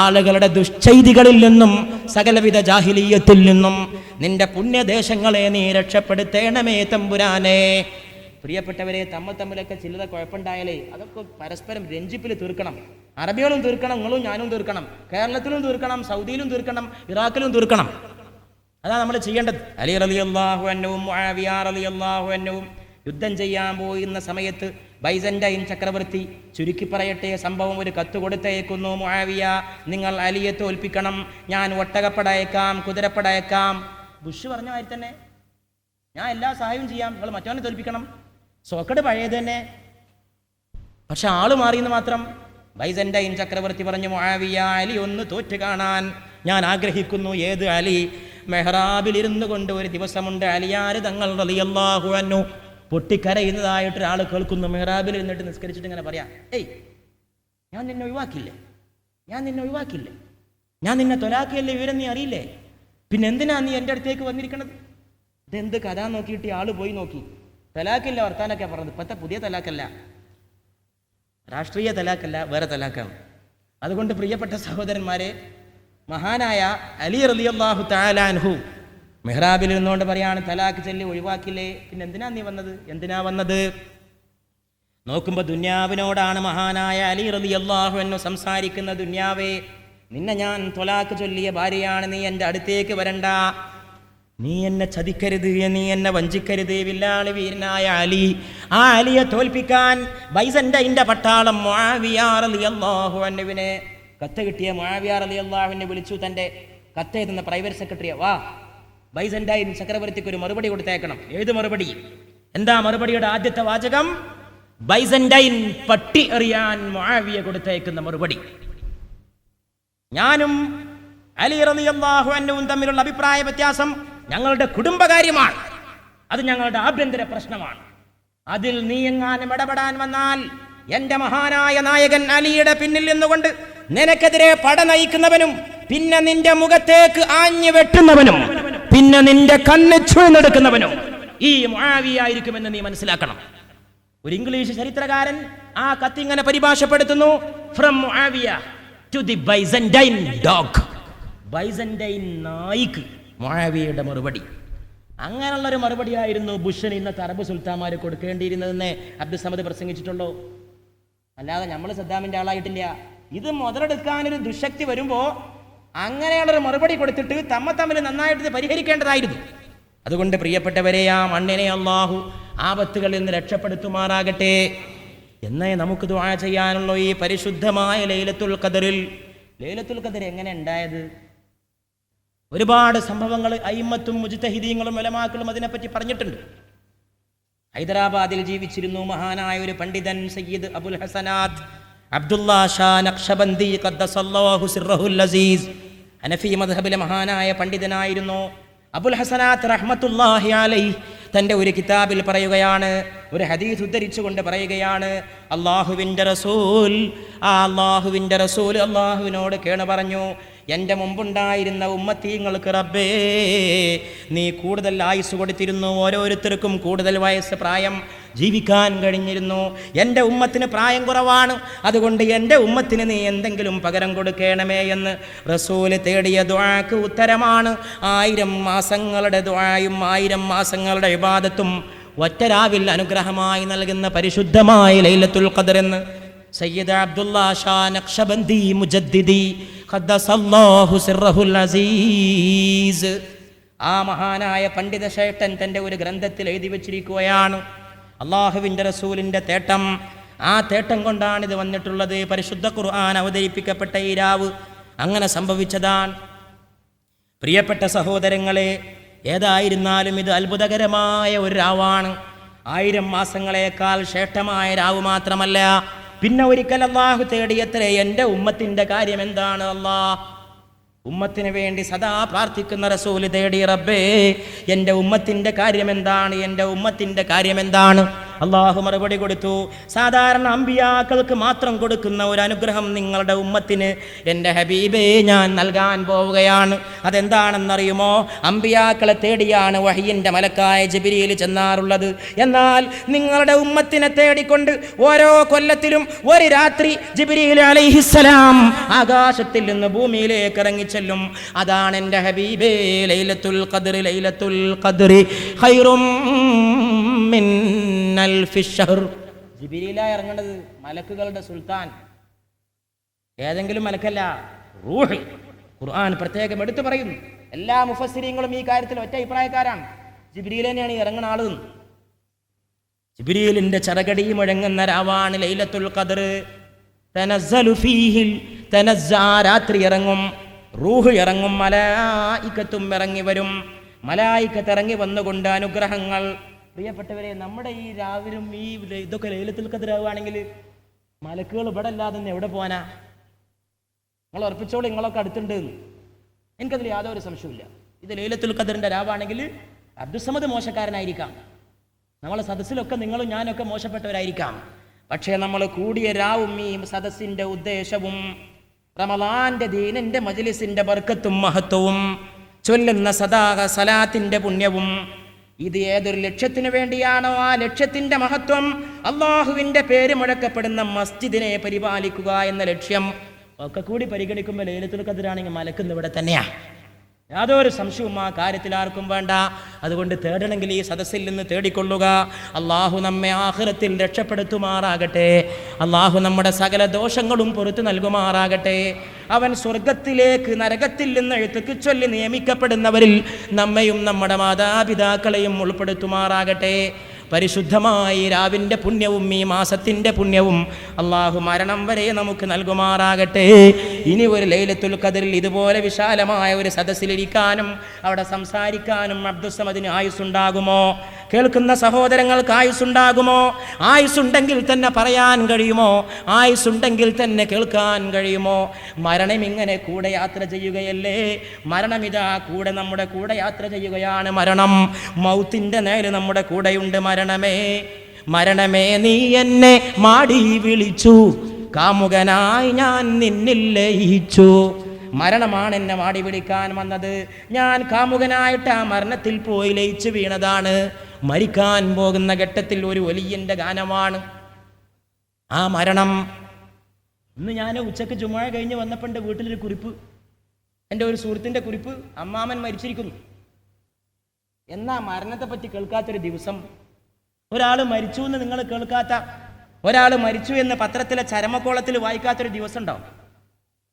ആളുകളുടെ ദുശ്ചൈതികളിൽ നിന്നും സകലവിധ ജാഹിലിയ്യത്തിൽ നിന്നും നിന്റെ പുണ്യദേശങ്ങളെ നീ രക്ഷപ്പെടുത്തേണമേ തമ്പുരാനെ. പ്രിയപ്പെട്ടവരെ, തമ്മിലൊക്കെ ചിലത കുഴപ്പമുണ്ടായാലേ അതൊക്കെ പരസ്പരം രഞ്ജിപ്പിൽ തീർക്കണം. അറബികളും തീർക്കണം, നിങ്ങളും ഞാനും തീർക്കണം, കേരളത്തിലും തീർക്കണം, സൗദിയിലും തീർക്കണം, ഇറാഖിലും തീർക്കണം. അതാണ് നമ്മൾ ചെയ്യേണ്ടത്. അലി റളിയല്ലാഹു അൻഹുവും മുആവിയ റളിയല്ലാഹു അൻഹുവും യുദ്ധം ചെയ്യാൻ പോയിരുന്ന സമയത്ത് ബൈസന്റൈൻ ചക്രവർത്തി, ചുരുക്കി പറയട്ടെ സംഭവം, ഒരു കത്ത് കൊടുത്തയക്കുന്നു. മുആവിയ, നിങ്ങൾ അലിയെ തോൽപ്പിക്കണം, ഞാൻ ഒട്ടകപ്പടയക്കാം, കുതിരപ്പടയക്കാം. ബുഷ് പറഞ്ഞ മാതിരി തന്നെ ഞാൻ എല്ലാ സഹായവും ചെയ്യാം, നിങ്ങൾ മറ്റവനെ തോൽപ്പിക്കണം. സോക്കട് പഴയത് തന്നെ, പക്ഷെ ആള് മാറിയെന്ന് മാത്രം. ബൈസന്റൈൻ ചക്രവർത്തി പറഞ്ഞു, മുആവിയ, അലി ഒന്ന് തോറ്റ് കാണാൻ ഞാൻ ആഗ്രഹിക്കുന്നു. ഏത് അലി? മെഹ്റാബിലിരുന്നു കൊണ്ട് ഒരു ദിവസമുണ്ട് അലിയാര് തങ്ങൾ റളിയല്ലാഹു അൻഹു പൊട്ടിക്കരയുന്നതായിട്ട് ഒരാൾ കേൾക്കുന്നു. മെഹ്റാബിൽ ഇരുന്നിട്ട് നിസ്കരിച്ചിട്ട് ഇങ്ങനെ പറയാം, ഏയ് ഞാൻ നിന്നെ ഒഴിവാക്കില്ലേ, ഞാൻ നിന്നെ തൊലാക്കിയല്ലേ, വിവരം നീ അറിയില്ലേ, പിന്നെ എന്തിനാ നീ എൻ്റെ അടുത്തേക്ക് വന്നിരിക്കണത്? ഇതെന്ത് കഥ നോക്കിയിട്ട് ആള് പോയി നോക്കി. തലാക്കില്ല വർത്താനൊക്കെ പറഞ്ഞത്. ഇപ്പോഴത്തെ പുതിയ തലാക്കല്ല, രാഷ്ട്രീയ തലാക്കല്ല, വേറെ തലാക്കാണ്. അതുകൊണ്ട് പ്രിയപ്പെട്ട സഹോദരന്മാരെ, മഹാനായ അലി റളിയല്ലാഹു തആല അൻഹു മെഹ്റാബിൽ നിന്നുകൊണ്ട് പറയാണ്, തലാക്ക് ചൊല്ലി ഒഴിവാക്കില്ലേ, പിന്നെ എന്തിനാ വന്നത്? നോക്കുമ്പോൾ ദുന്യാവിനോടാണ് മഹാനായ അലി റളിയല്ലാഹു അൻഹു സംസാരിക്കുന്ന. ദുന്യാവേ, നിന്നെ ഞാൻ തൊലാക്ക് ചൊല്ലിയ ഭാര്യയാണ്, നീ എൻ്റെ അടുത്തേക്ക് വരണ്ട, നീ എന്നെ ചതിക്കരുത്, നീ എന്നെ വഞ്ചിക്കരുത്. വില്ലാളി വീരനായ അലി, ആ അലിയെ തോൽപ്പിക്കാൻ ബൈസന്റൈന്റെ പട്ടാളം മുആവിയ റളിയല്ലാഹു അൻഹുവിനെ, കത്ത് കിട്ടിയ മുആവിയ റളിയല്ലാഹു അൻഹു വിളിച്ചു. തൻ്റെ കത്ത് എഴുതുന്ന പ്രൈവറ്റ് സെക്രട്ടറിയെ, വാ ബൈസന്റൈൻ ചക്രവർത്തിക്ക് ഒരു മറുപടി കൊടുത്തേക്കണം. ഏത് മറുപടി? എന്താ മറുപടിയുടെ ആദ്യത്തെ വാചകം? ബൈസന്റൈൻ പട്ടി എറിയാൻ മുആവിയ കൊടുത്തേക്കുന്ന മറുപടി. ഞാനും അലി റളിയല്ലാഹു അൻഹുവും തമ്മിലുള്ള അഭിപ്രായ വ്യത്യാസം ഞങ്ങളുടെ കുടുംബകാര്യമാണ്, അത് ഞങ്ങളുടെ ആഭ്യന്തര പ്രശ്നമാണ്. അതിൽ നീ എങ്ങാനും ഇടപെടാൻ വന്നാൽ എന്റെ മഹാനായ നായകൻ അലിയുടെ പിന്നിൽ നിന്നുകൊണ്ട് നിനക്കെതിരെ പട നയിക്കുന്നവനും, പിന്നെ നിന്റെ മുഖത്തേക്ക് ആഞ്ഞു വെട്ടുന്നവനും, പിന്നെ നിന്റെ കണ്ണ് ചുഴന്നെടുക്കുന്നവനും ഈ മുആവിയ ആയിരിക്കുമെന്ന് നീ മനസ്സിലാക്കണം. ഒരു ഇംഗ്ലീഷ് ചരിത്രകാരൻ ആ കത്തിങ്ങനെ പരിഭാഷപ്പെടുത്തുന്നു, from Muawiya to the Byzantine dog. Byzantine നായിക്ക് മുആവിയയുടെ മറുപടി. അങ്ങനെയുള്ളൊരു മറുപടിയായിരുന്നു ബുഷിന് ഇന്നത്തെ അറബ് സുൽത്താന്മാർ കൊടുക്കേണ്ടിയിരുന്നതെന്ന് അബ്ദുൽ സമദ് പ്രസംഗിച്ചിട്ടുള്ളൂ. അല്ലാതെ നമ്മൾ സദ്ദാമിൻ്റെ ആളായിട്ടില്ല. ഇത് മുതലെടുക്കാനൊരു ദുശക്തി വരുമ്പോൾ അങ്ങനെയുള്ളൊരു മറുപടി കൊടുത്തിട്ട് തമ്മിൽ നന്നായിട്ട് പരിഹരിക്കേണ്ടതായിരുന്നു. അതുകൊണ്ട് പ്രിയപ്പെട്ടവരെ, ആ മണ്ണിനെ അള്ളാഹു ആപത്തുകളിൽ നിന്ന് രക്ഷപ്പെടുത്തുമാറാകട്ടെ എന്നേ നമുക്ക് ദുആ ചെയ്യാനുള്ള ഈ പരിശുദ്ധമായ ലൈലത്തുൽ ഖദറിൽ. ലൈലത്തുൽ ഖദർ എങ്ങനെ ഉണ്ടായത്? ഒരുപാട് സംഭവങ്ങൾ അയിമ്മത്തും മുജ്തഹിദീങ്ങളും ഉലമാക്കളും അതിനെപ്പറ്റി പറഞ്ഞിട്ടുണ്ട്. ഹൈദരാബാദിൽ ജീവിച്ചിരുന്നു മഹാനായ ഒരു പണ്ഡിതൻ സയ്യിദ് അബുൽ ഹസനാത്ത് അബ്ദുല്ലാ ഷാ നഖ്ശബന്ദി ഖദ്ദസല്ലാഹു സിർറഹുൽ അസീസ്. ഹനഫി മദ്ഹബിലെ മഹാനായ പണ്ഡിതനായിരുന്നു അബുൽ ഹസനാത്ത് റഹ്മത്തുള്ളാഹി അലൈഹി. തൻ്റെ ഒരു കിതാബിൽ പറയുകയാണ്, ഒരു ഹദീസ് ഉദ്ധരിച്ചുകൊണ്ട് പറയുകയാണ്, അള്ളാഹുവിൻ്റെ റസൂൽ അള്ളാഹുവിനോട് കേണു പറഞ്ഞു, എൻ്റെ മുമ്പുണ്ടായിരുന്ന ഉമ്മത്തീങ്ങൾക്ക് റബ്ബേ നീ കൂടുതൽ ആയുസ് കൊടുത്തിരുന്നു, ഓരോരുത്തർക്കും കൂടുതൽ വയസ്സ് പ്രായം ജീവിക്കാൻ കഴിഞ്ഞിരുന്നു. എൻ്റെ ഉമ്മത്തിന് പ്രായം കുറവാണ്, അതുകൊണ്ട് എൻ്റെ ഉമ്മത്തിന് നീ എന്തെങ്കിലും പകരം കൊടുക്കണമേ എന്ന് റസൂല് തേടിയ ദുആക്ക് ഉത്തരമാണ് 1000 മാസങ്ങളുടെ ദുആയും 1000 മാസങ്ങളുടെ ഇബാദത്തും ഒറ്റ രാവിൽ അനുഗ്രഹമായി നൽകുന്ന പരിശുദ്ധമായ ലൈലത്തുൽ ഖദർ എന്ന് സയ്യിദ് അബ്ദുല്ലാ ഷാ നഖ്ശബന്ദി മുജദ്ദിദി ഖദ്ദസല്ലാഹു സിർറഹുൽ അസീസ് ആ മഹാനായ പണ്ഡിത ശ്രേഷ്ഠൻ തൻ്റെ ഒരു ഗ്രന്ഥത്തിൽ എഴുതി വച്ചിരിക്കുകയാണ് അള്ളാഹുവിൻ്റെ റസൂലിൻ്റെ തേട്ടം. ആ തേട്ടം കൊണ്ടാണിത് വന്നിട്ടുള്ളത്. പരിശുദ്ധ ഖുർആൻ അവതരിപ്പിക്കപ്പെട്ട ഈ രാവ് അങ്ങനെ സംഭവിച്ചതാണ്. പ്രിയപ്പെട്ട സഹോദരങ്ങളെ, ഏതായിരുന്നാലും ഇത് അത്ഭുതകരമായ ഒരു രാവാണ്. 1000 മാസങ്ങളെക്കാൾ ശ്രേഷ്ഠമായ രാവ് മാത്രമല്ല, പിന്നെ ഒരിക്കൽ അള്ളാഹു തേടിയത്രേ, എൻ്റെ ഉമ്മത്തിൻ്റെ കാര്യം എന്താണ്? ഉമ്മത്തിന് വേണ്ടി സദാ പ്രാർത്ഥിക്കുന്ന റസൂല് തേടി, റബ്ബേ എൻ്റെ ഉമ്മത്തിൻ്റെ കാര്യം എന്താണ്? എൻ്റെ ഉമ്മത്തിൻ്റെ കാര്യം എന്താണ്? അള്ളാഹു മറുപടി കൊടുത്തു, സാധാരണ അമ്പിയാക്കൾക്ക് മാത്രം കൊടുക്കുന്ന ഒരു അനുഗ്രഹം നിങ്ങളുടെ ഉമ്മത്തിന് എൻ്റെ ഹബീബേ ഞാൻ നൽകാൻ പോവുകയാണ്. അതെന്താണെന്നറിയുമോ? അമ്പിയാക്കളെ തേടിയാണ് വഹയിൻ്റെ മലക്കായ ജിബ്രീൽ ചെന്നാറുള്ളത്. എന്നാൽ നിങ്ങളുടെ ഉമ്മത്തിനെ തേടിക്കൊണ്ട് ഓരോ കൊല്ലത്തിലും ഒരു രാത്രി ജിബ്രീൽ അലൈഹിസ്സലാം ആകാശത്തിൽ നിന്ന് ഭൂമിയിലേക്ക് ഇറങ്ങിച്ചെല്ലും. അതാണ് എൻ്റെ ഹബീബേ ലൈലത്തുൽ ഖദ്ർ. ലൈലത്തുൽ ഖദ്രി ഖൈറും മിൻ അൽഫി ശഹർ. ജിബ്രീലായി ഇറങ്ങേണ്ടത് മലക്കുകളുടെ സുൽത്താൻ, ഏതെങ്കിലും മലക്കല്ല, റൂഹ്. ഖുർആൻ പ്രത്യേകം എടുത്തു പറയുന്നു. എല്ലാ മുഫസ്സിരീങ്ങളും ഈ കാര്യത്തിൽ ഒറ്റ അഭിപ്രായക്കാരാണ്. ജിബ്രീൽ തന്നെയാണ് ഇറങ്ങുന്ന ആള്. ജിബ്രീലിന്റെ ചറകടി മുഴങ്ങുന്ന രാവാണ് ലൈലത്തുൽ ഖദ്ർ. തനസ്സലു ഫീഹിൽ രാത്രി ഇറങ്ങും, റൂഹ് ഇറങ്ങും, മലായികത്തും ഇറങ്ങി വരും. മലായികത്ത് ഇറങ്ങി വന്നുകൊണ്ട് അനുഗ്രഹങ്ങൾ. പ്രിയപ്പെട്ടവരെ, നമ്മുടെ ഈ രാവിലും ഈ ഇതൊക്കെ ലൈലത്തുൽ ഖദ്ർ ആവുകയാണെങ്കിൽ മലക്കുകൾ ഇവിടെ അല്ലാതെ എവിടെ പോകാനാ? നിങ്ങൾ ഉറപ്പിച്ചോളൂ, നിങ്ങളൊക്കെ അടുത്തുണ്ട്. എനിക്കതിൽ യാതൊരു സംശയമില്ല. ഇത് ലൈലത്തുൽ ഖദ്റിൻ്റെ രാവാണെങ്കിൽ അബ്ദുസ്സമദ് മോശക്കാരനായിരിക്കാം, നമ്മളെ സദസ്സിലൊക്കെ നിങ്ങളും ഞാനൊക്കെ മോശപ്പെട്ടവരായിരിക്കാം. പക്ഷേ നമ്മൾ കൂടിയ രാവും ഈ സദസ്സിൻ്റെ ഉദ്ദേശവും റമളാന്റെ ദീനിൻ്റെ മജ്ലിസിൻ്റെ ബർക്കത്തും മഹത്വവും ചൊല്ലുന്ന സലാത്തിൻ്റെ പുണ്യവും, ഇത് ഏതൊരു ലക്ഷ്യത്തിനു വേണ്ടിയാണോ ആ ലക്ഷ്യത്തിൻ്റെ മഹത്വം, അള്ളാഹുവിൻ്റെ പേര് മുഴക്കപ്പെടുന്ന മസ്ജിദിനെ പരിപാലിക്കുക എന്ന ലക്ഷ്യം ഒക്കെ കൂടി പരിഗണിക്കുമ്പോൾ ലൈലത്തുൽ ഖദ്റാണെങ്കിൽ മലക്കുന്ന ഇവിടെ തന്നെയാണ്. യാതൊരു സംശയവും ആ കാര്യത്തിൽ ആർക്കും വേണ്ട. അതുകൊണ്ട് തേടണമെങ്കിൽ ഈ സദസ്സിൽ നിന്ന് തേടിക്കൊള്ളുക. അള്ളാഹു നമ്മെ ആഖിറത്തിൽ രക്ഷപ്പെടുത്തുമാറാകട്ടെ. അള്ളാഹു നമ്മുടെ സകല ദോഷങ്ങളും പുറത്തു നൽകുമാറാകട്ടെ. അവൻ സ്വർഗത്തിലേക്ക് നരകത്തിൽ നിന്ന് എഴുത്തുക്ക് ചൊല്ലി നിയമിക്കപ്പെടുന്നവരിൽ നമ്മയും നമ്മുടെ മാതാപിതാക്കളെയും ഉൾപ്പെടുത്തുമാറാകട്ടെ. പരിശുദ്ധമായി രാവിൻ്റെ പുണ്യവും ഈ മാസത്തിൻ്റെ പുണ്യവും അള്ളാഹു മരണം വരെ നമുക്ക് നൽകുമാറാകട്ടെ. ഇനി ഒരു ലൈലത്തുൽ ഖദ്റിൽ ഇതുപോലെ വിശാലമായ ഒരു സദസ്സിലിരിക്കാനും അവിടെ സംസാരിക്കാനും അബ്ദുസ്സമദിന് ആയുസ്സുണ്ടാകുമോ? കേൾക്കുന്ന സഹോദരങ്ങൾക്ക് ആയുസ്സുണ്ടാകുമോ? ആയുസ്സുണ്ടെങ്കിൽ തന്നെ പറയാൻ കഴിയുമോ? ആയുസ്സുണ്ടെങ്കിൽ തന്നെ കേൾക്കാൻ കഴിയുമോ? മരണം ഇങ്ങനെ കൂടെ യാത്ര ചെയ്യുകയല്ലേ? മരണമിതാ കൂടെ നമ്മുടെ കൂടെ യാത്ര ചെയ്യുകയാണ്. മരണം മൗത്തിൻ്റെ നേരെ നമ്മുടെ കൂടെയുണ്ട്. മരണമേ നീ എന്നെ മാടി വിളിച്ചു, കാമുകനായി ഞാൻ നിന്നിൽ ലയിച്ചു. മരണമാണ് എന്നെ മാടി വിളിക്കാൻ വന്നത്. ഞാൻ കാമുകനായിട്ട് ആ മരണത്തിൽ പോയി ലയിച്ചു വീണതാണ്. മരിക്കാൻ പോകുന്ന ഘട്ടത്തിൽ ഒരു വലിയൻ്റെ ഗാനമാണ് ആ മരണം. ഇന്ന് ഞാൻ ഉച്ചക്ക് ജുമുഅ കഴിഞ്ഞ് വന്നപ്പോൾ എൻ്റെ വീട്ടിലൊരു കുറിപ്പ്, എൻ്റെ ഒരു സുഹൃത്തിൻ്റെ കുറിപ്പ്, അമ്മാമൻ മരിച്ചിരിക്കുന്നു. എന്നാ മരണത്തെപ്പറ്റി കേൾക്കാത്തൊരു ദിവസം? ഒരാൾ മരിച്ചു എന്ന് നിങ്ങൾ കേൾക്കാത്ത, ഒരാൾ മരിച്ചു എന്ന് പത്രത്തിലെ ചരമക്കോളത്തിൽ വായിക്കാത്തൊരു ദിവസം ഉണ്ടാവും.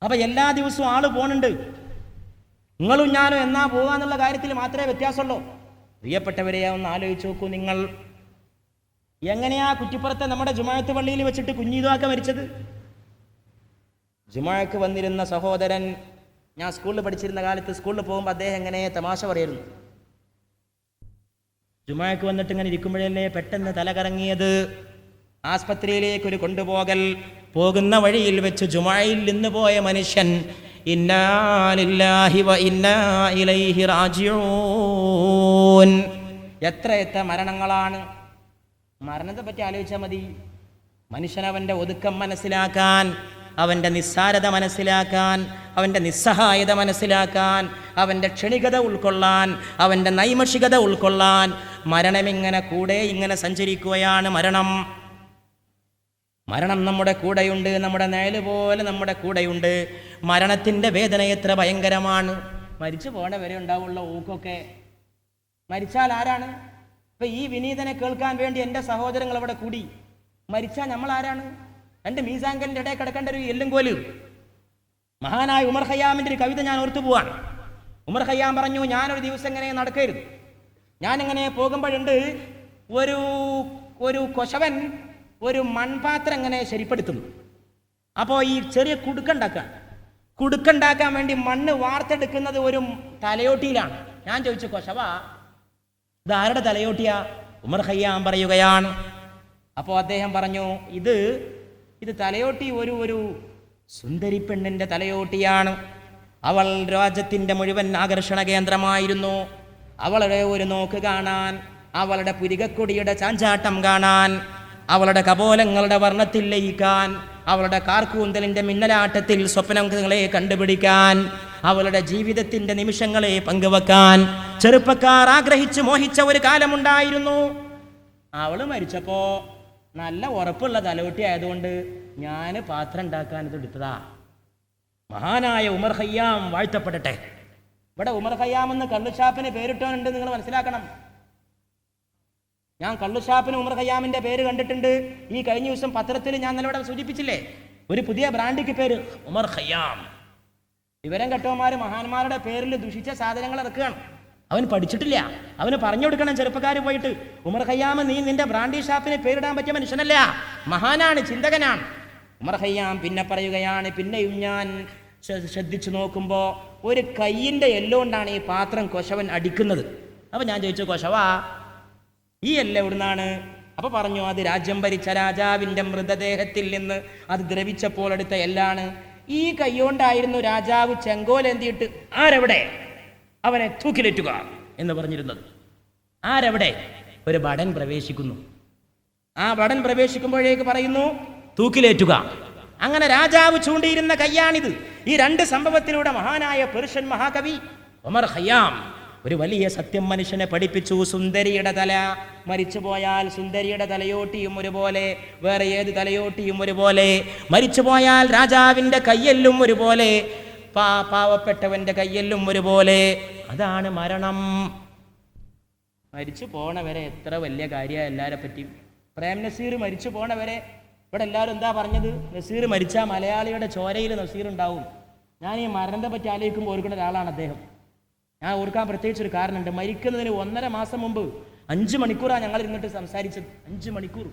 അപ്പം എല്ലാ ദിവസവും ആൾ പോകുന്നുണ്ട്. നിങ്ങളും ഞാനും എന്നാ പോകാന്നുള്ള കാര്യത്തിൽ മാത്രമേ വ്യത്യാസമുള്ളൂ. പ്രിയപ്പെട്ടവരെ, ഒന്ന് ആലോചിച്ച് നോക്കൂ. നിങ്ങൾ എങ്ങനെയാ കുറ്റിപ്പുറത്തെ നമ്മുടെ ജുമാഅത്ത് പള്ളിയിൽ വെച്ചിട്ട് കുഞ്ഞീദാക്ക മരിച്ചത്? ജുമാഅക്ക് വന്നിരുന്ന സഹോദരൻ, ഞാൻ സ്കൂളിൽ പഠിച്ചിരുന്ന കാലത്ത് സ്കൂളിൽ പോകുമ്പോൾ അദ്ദേഹം എങ്ങനെ തമാശ പറയായിരുന്നു. ജുമാഅക്ക് വന്നിട്ട് ഇങ്ങനെ ഇരിക്കുമ്പോഴല്ലേ പെട്ടെന്ന് തല കറങ്ങിയത്. ആസ്പത്രിയിലേക്ക് ഒരു കൊണ്ടുപോകൽ, പോകുന്ന വഴിയിൽ വെച്ച് ജുമായിൽ നിന്ന് പോയ മനുഷ്യൻ ഇന്നാ ലില്ലാഹി വ ഇന്നാ ഇലൈഹി റാജിഊൻ. എത്ര മരണങ്ങളാണ്. മരണത്തെ പറ്റി ആലോചിച്ചാൽ മതി. മനുഷ്യൻ അവൻ്റെ ഒതുക്കം മനസ്സിലാക്കാൻ, അവൻ്റെ നിസ്സാരത മനസ്സിലാക്കാൻ, അവൻ്റെ നിസ്സഹായത മനസ്സിലാക്കാൻ, അവൻ്റെ ക്ഷണികത ഉൾക്കൊള്ളാൻ, അവൻ്റെ നൈമഷികത ഉൾക്കൊള്ളാൻ മരണമിങ്ങനെ കൂടെ ഇങ്ങനെ സഞ്ചരിക്കുകയാണ്. മരണം നമ്മുടെ കൂടെയുണ്ട്, നമ്മുടെ നിഴല് പോലെ നമ്മുടെ കൂടെയുണ്ട്. മരണത്തിൻ്റെ വേദന എത്ര ഭയങ്കരമാണ്. മരിച്ചു പോണ വരെ ഉണ്ടാവുള്ള ഊക്കൊക്കെ. മരിച്ചാൽ ആരാണ്? ഇപ്പം ഈ വിനീതനെ കേൾക്കാൻ വേണ്ടി എൻ്റെ സഹോദരങ്ങൾ അവിടെ കൂടി. മരിച്ചാൽ നമ്മൾ ആരാണ്? രണ്ട് മീസാങ്കലിൻ്റെ ഇടയിൽ കിടക്കേണ്ട ഒരു എല്ലും കോല്. മഹാനായ ഉമർ ഖയ്യാമിൻ്റെ ഒരു കവിത ഞാൻ ഓർത്തു പോവാണ്. ഉമർ ഖയ്യാം പറഞ്ഞു, ഞാനൊരു ദിവസം ഇങ്ങനെ നടക്കരുത്. ഞാനിങ്ങനെ പോകുമ്പോഴുണ്ട് ഒരു കൊശവൻ ഒരു മൺപാത്രം ഇങ്ങനെ ശരിപ്പെടുത്തുന്നു. അപ്പോൾ ഈ ചെറിയ കുടുക്കുണ്ടാക്കാൻ വേണ്ടി മണ്ണ് വാർത്തെടുക്കുന്നത് ഒരു തലയോട്ടിയിലാണ്. ഞാൻ ചോദിച്ചു, കൊശവ ഇതാരുടെ തലയോട്ടിയാ? ഉമർ ഖയ്യാം പറയുകയാണ്. അപ്പോൾ അദ്ദേഹം പറഞ്ഞു, ഇത് തലയോട്ടി ഒരു സുന്ദരി പെണ്ണിൻ്റെ തലയോട്ടിയാണ്. അവൾ രാജ്യത്തിൻ്റെ മുഴുവൻ ആകർഷണ കേന്ദ്രമായിരുന്നു. അവളുടെ ഒരു നോക്ക് കാണാൻ, അവളുടെ പുരികക്കൊടിയുടെ ചാഞ്ചാട്ടം കാണാൻ, അവളുടെ കപോലങ്ങളുടെ വർണ്ണത്തിൽ ലയിക്കാൻ, അവളുടെ കാർക്കൂന്തലിൻ്റെ മിന്നലാട്ടത്തിൽ സ്വപ്നങ്ങളെ കണ്ടുപിടിക്കാൻ, അവളുടെ ജീവിതത്തിൻ്റെ നിമിഷങ്ങളെ പങ്കുവെക്കാൻ ചെറുപ്പക്കാർ ആഗ്രഹിച്ച് മോഹിച്ച ഒരു കാലമുണ്ടായിരുന്നു. അവള് മരിച്ചപ്പോ നല്ല ഉറപ്പുള്ള തലവട്ടി ആയതുകൊണ്ട് ഞാൻ പാത്രം ഉണ്ടാക്കാൻ ഇത് എടുത്തതാ. മഹാനായ ഉമർ ഖയ്യാം വാഴ്ത്തപ്പെടട്ടെ. ഇവിടെ ഉമർ ഖയ്യാം എന്ന് കള്ളുഷാപ്പിന് പേരിട്ടോനുണ്ട്, നിങ്ങൾ മനസ്സിലാക്കണം. ഞാൻ കള്ളുഷാപ്പിന് ഉമർ ഖയ്യാമിന്റെ പേര് കണ്ടിട്ടുണ്ട്. ഈ കഴിഞ്ഞ ദിവസം പത്രത്തിൽ ഞാൻ നിലവിടെ സൂചിപ്പിച്ചില്ലേ, ഒരു പുതിയ ബ്രാൻഡിക്ക് പേര് ഉമർ ഖയ്യാം. വിവരം കെട്ടവന്മാർ മഹാന്മാരുടെ പേരിൽ ദുഷിച്ച സാധനങ്ങൾ ഇറക്കുകയാണ്. അവൻ പഠിച്ചിട്ടില്ല, അവന് പറഞ്ഞു കൊടുക്കണം ചെറുപ്പക്കാർ പോയിട്ട്. ഉമർ ഖയ്യാം, നീ നിന്റെ ബ്രാൻഡി ഷാപ്പിന് പേരിടാൻ പറ്റിയ മനുഷ്യനല്ല, മഹാനാണ്, ചിന്തകനാണ്. ഉമർ ഖയ്യാം പിന്നെ പറയുകയാണ്, പിന്നെയും ഞാൻ ശ്രദ്ധിച്ചു നോക്കുമ്പോൾ ഒരു കയ്യിൻ്റെ എല്ലുകൊണ്ടാണ് ഈ പാത്രം കൊശവൻ അടിക്കുന്നത്. അപ്പം ഞാൻ ചോദിച്ചു, കൊശവ ഈ എല്ല് എവിടുന്നാണ്? അപ്പോൾ പറഞ്ഞു, അത് രാജ്യം ഭരിച്ച രാജാവിൻ്റെ മൃതദേഹത്തിൽ നിന്ന് അത് ദ്രവിച്ചപ്പോൾ എടുത്ത എല്ലാണ്. ഈ കൈകൊണ്ടായിരുന്നു രാജാവ് ചെങ്കോലെന്തിയിട്ട് ആരെവിടെ അവനെ തൂക്കിലേറ്റുക എന്ന് പറഞ്ഞിരുന്നത്. ആരെവിടെ? ഒരു ഭടൻ പ്രവേശിക്കുന്നു. ആ ഭടൻ പ്രവേശിക്കുമ്പോഴേക്ക് പറയുന്നു തൂക്കിലേറ്റുക. അങ്ങനെ രാജാവ് ചൂണ്ടിയിരുന്ന കയ്യാണിത്. ഈ രണ്ട് സംഭവത്തിലൂടെ മഹാനായ പേർഷ്യൻ മഹാകവി ഉമർ ഖയ്യാം ഒരു വലിയ സത്യം മനുഷ്യനെ പഠിപ്പിച്ചു. സുന്ദരിയുടെ തല മരിച്ചുപോയാൽ സുന്ദരിയുടെ തലയോട്ടിയും ഒരുപോലെ, വേറെ ഏത് തലയോട്ടിയും ഒരുപോലെ. മരിച്ചുപോയാൽ രാജാവിൻ്റെ കയ്യെല്ലും ഒരുപോലെ, പാവപ്പെട്ടവൻ്റെ കയ്യെല്ലും ഒരുപോലെ. അതാണ് മരണം. മരിച്ചു പോണവരെ എത്ര വലിയ കാര്യമാണ് എല്ലാവരെ പറ്റിയും. പ്രേം നസീർ മരിച്ചു പോണവരെ ഇവിടെ എല്ലാവരും എന്താ പറഞ്ഞത്? നസീർ മരിച്ചാൽ മലയാളിയുടെ ചോരയിൽ നസീർ ഉണ്ടാവും. ഞാൻ ഈ മരണത്തെ പറ്റി ആലോചിക്കുമ്പോൾ ഓർക്കുന്ന ഒരാളാണ് അദ്ദേഹം. ഞാൻ ഓർക്കാൻ പ്രത്യേകിച്ചൊരു കാരണമുണ്ട്. മരിക്കുന്നതിന് 1.5 മാസം മുമ്പ് 5 മണിക്കൂറാണ് ഞങ്ങൾ ഇരുന്നിട്ട് സംസാരിച്ചത്. 5 മണിക്കൂർ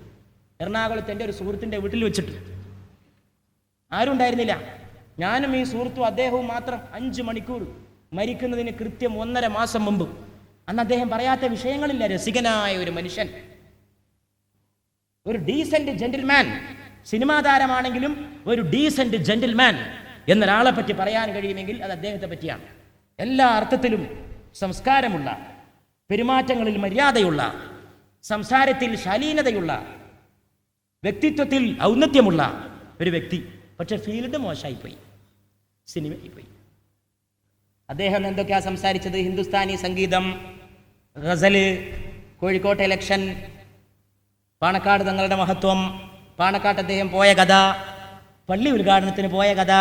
എറണാകുളത്ത് എൻ്റെ ഒരു സുഹൃത്തിൻ്റെ വീട്ടിൽ വെച്ചിട്ട്. ആരും ഉണ്ടായിരുന്നില്ല, ഞാനും ഈ സുഹൃത്തും അദ്ദേഹവും മാത്രം. 5 മണിക്കൂർ മരിക്കുന്നതിന് കൃത്യം 1.5 മാസം മുമ്പ്. അന്ന് അദ്ദേഹം പറയാത്ത വിഷയങ്ങളില്ല. രസികനായ ഒരു മനുഷ്യൻ, ഒരു ഡീസന്റ് ജെന്റിൽമാൻ. സിനിമാ താരമാണെങ്കിലും ഒരു ഡീസന്റ് ജെന്റിൽമാൻ എന്നൊരാളെ പറ്റി പറയാൻ കഴിയുമെങ്കിൽ അത് അദ്ദേഹത്തെ പറ്റിയാണ്. എല്ലാ അർത്ഥത്തിലും സംസ്കാരമുള്ള, പെരുമാറ്റങ്ങളിൽ മര്യാദയുള്ള, സംസാരത്തിൽ ശാലീനതയുള്ള, വ്യക്തിത്വത്തിൽ ഔന്നത്യമുള്ള ഒരു വ്യക്തി. പക്ഷെ ഫീൽഡ് മോശമായിപ്പോയി, സിനിമയായിപ്പോയി. അദ്ദേഹം എന്തൊക്കെയാ സംസാരിച്ചത്? ഹിന്ദുസ്ഥാനി സംഗീതം, ഗസല്, കോഴിക്കോട്ടെ ഇലക്ഷൻ, പാണക്കാട് തങ്ങളുടെ മഹത്വം, പാണക്കാട്ട് അദ്ദേഹം പോയ കഥ, പള്ളി ഉദ്ഘാടനത്തിന് പോയ കഥ,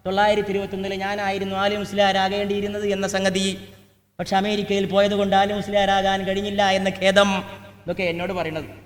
921 ഞാനായിരുന്നു ആലി മുസ്ലിയാരാകേണ്ടിയിരുന്നത് എന്ന സംഗതി, പക്ഷെ അമേരിക്കയിൽ പോയത് കൊണ്ട് ആലി മുസ്ലിയാരാകാൻ കഴിഞ്ഞില്ല എന്ന ഖേദം. ഇതൊക്കെ എന്നോട് പറയുന്നത്.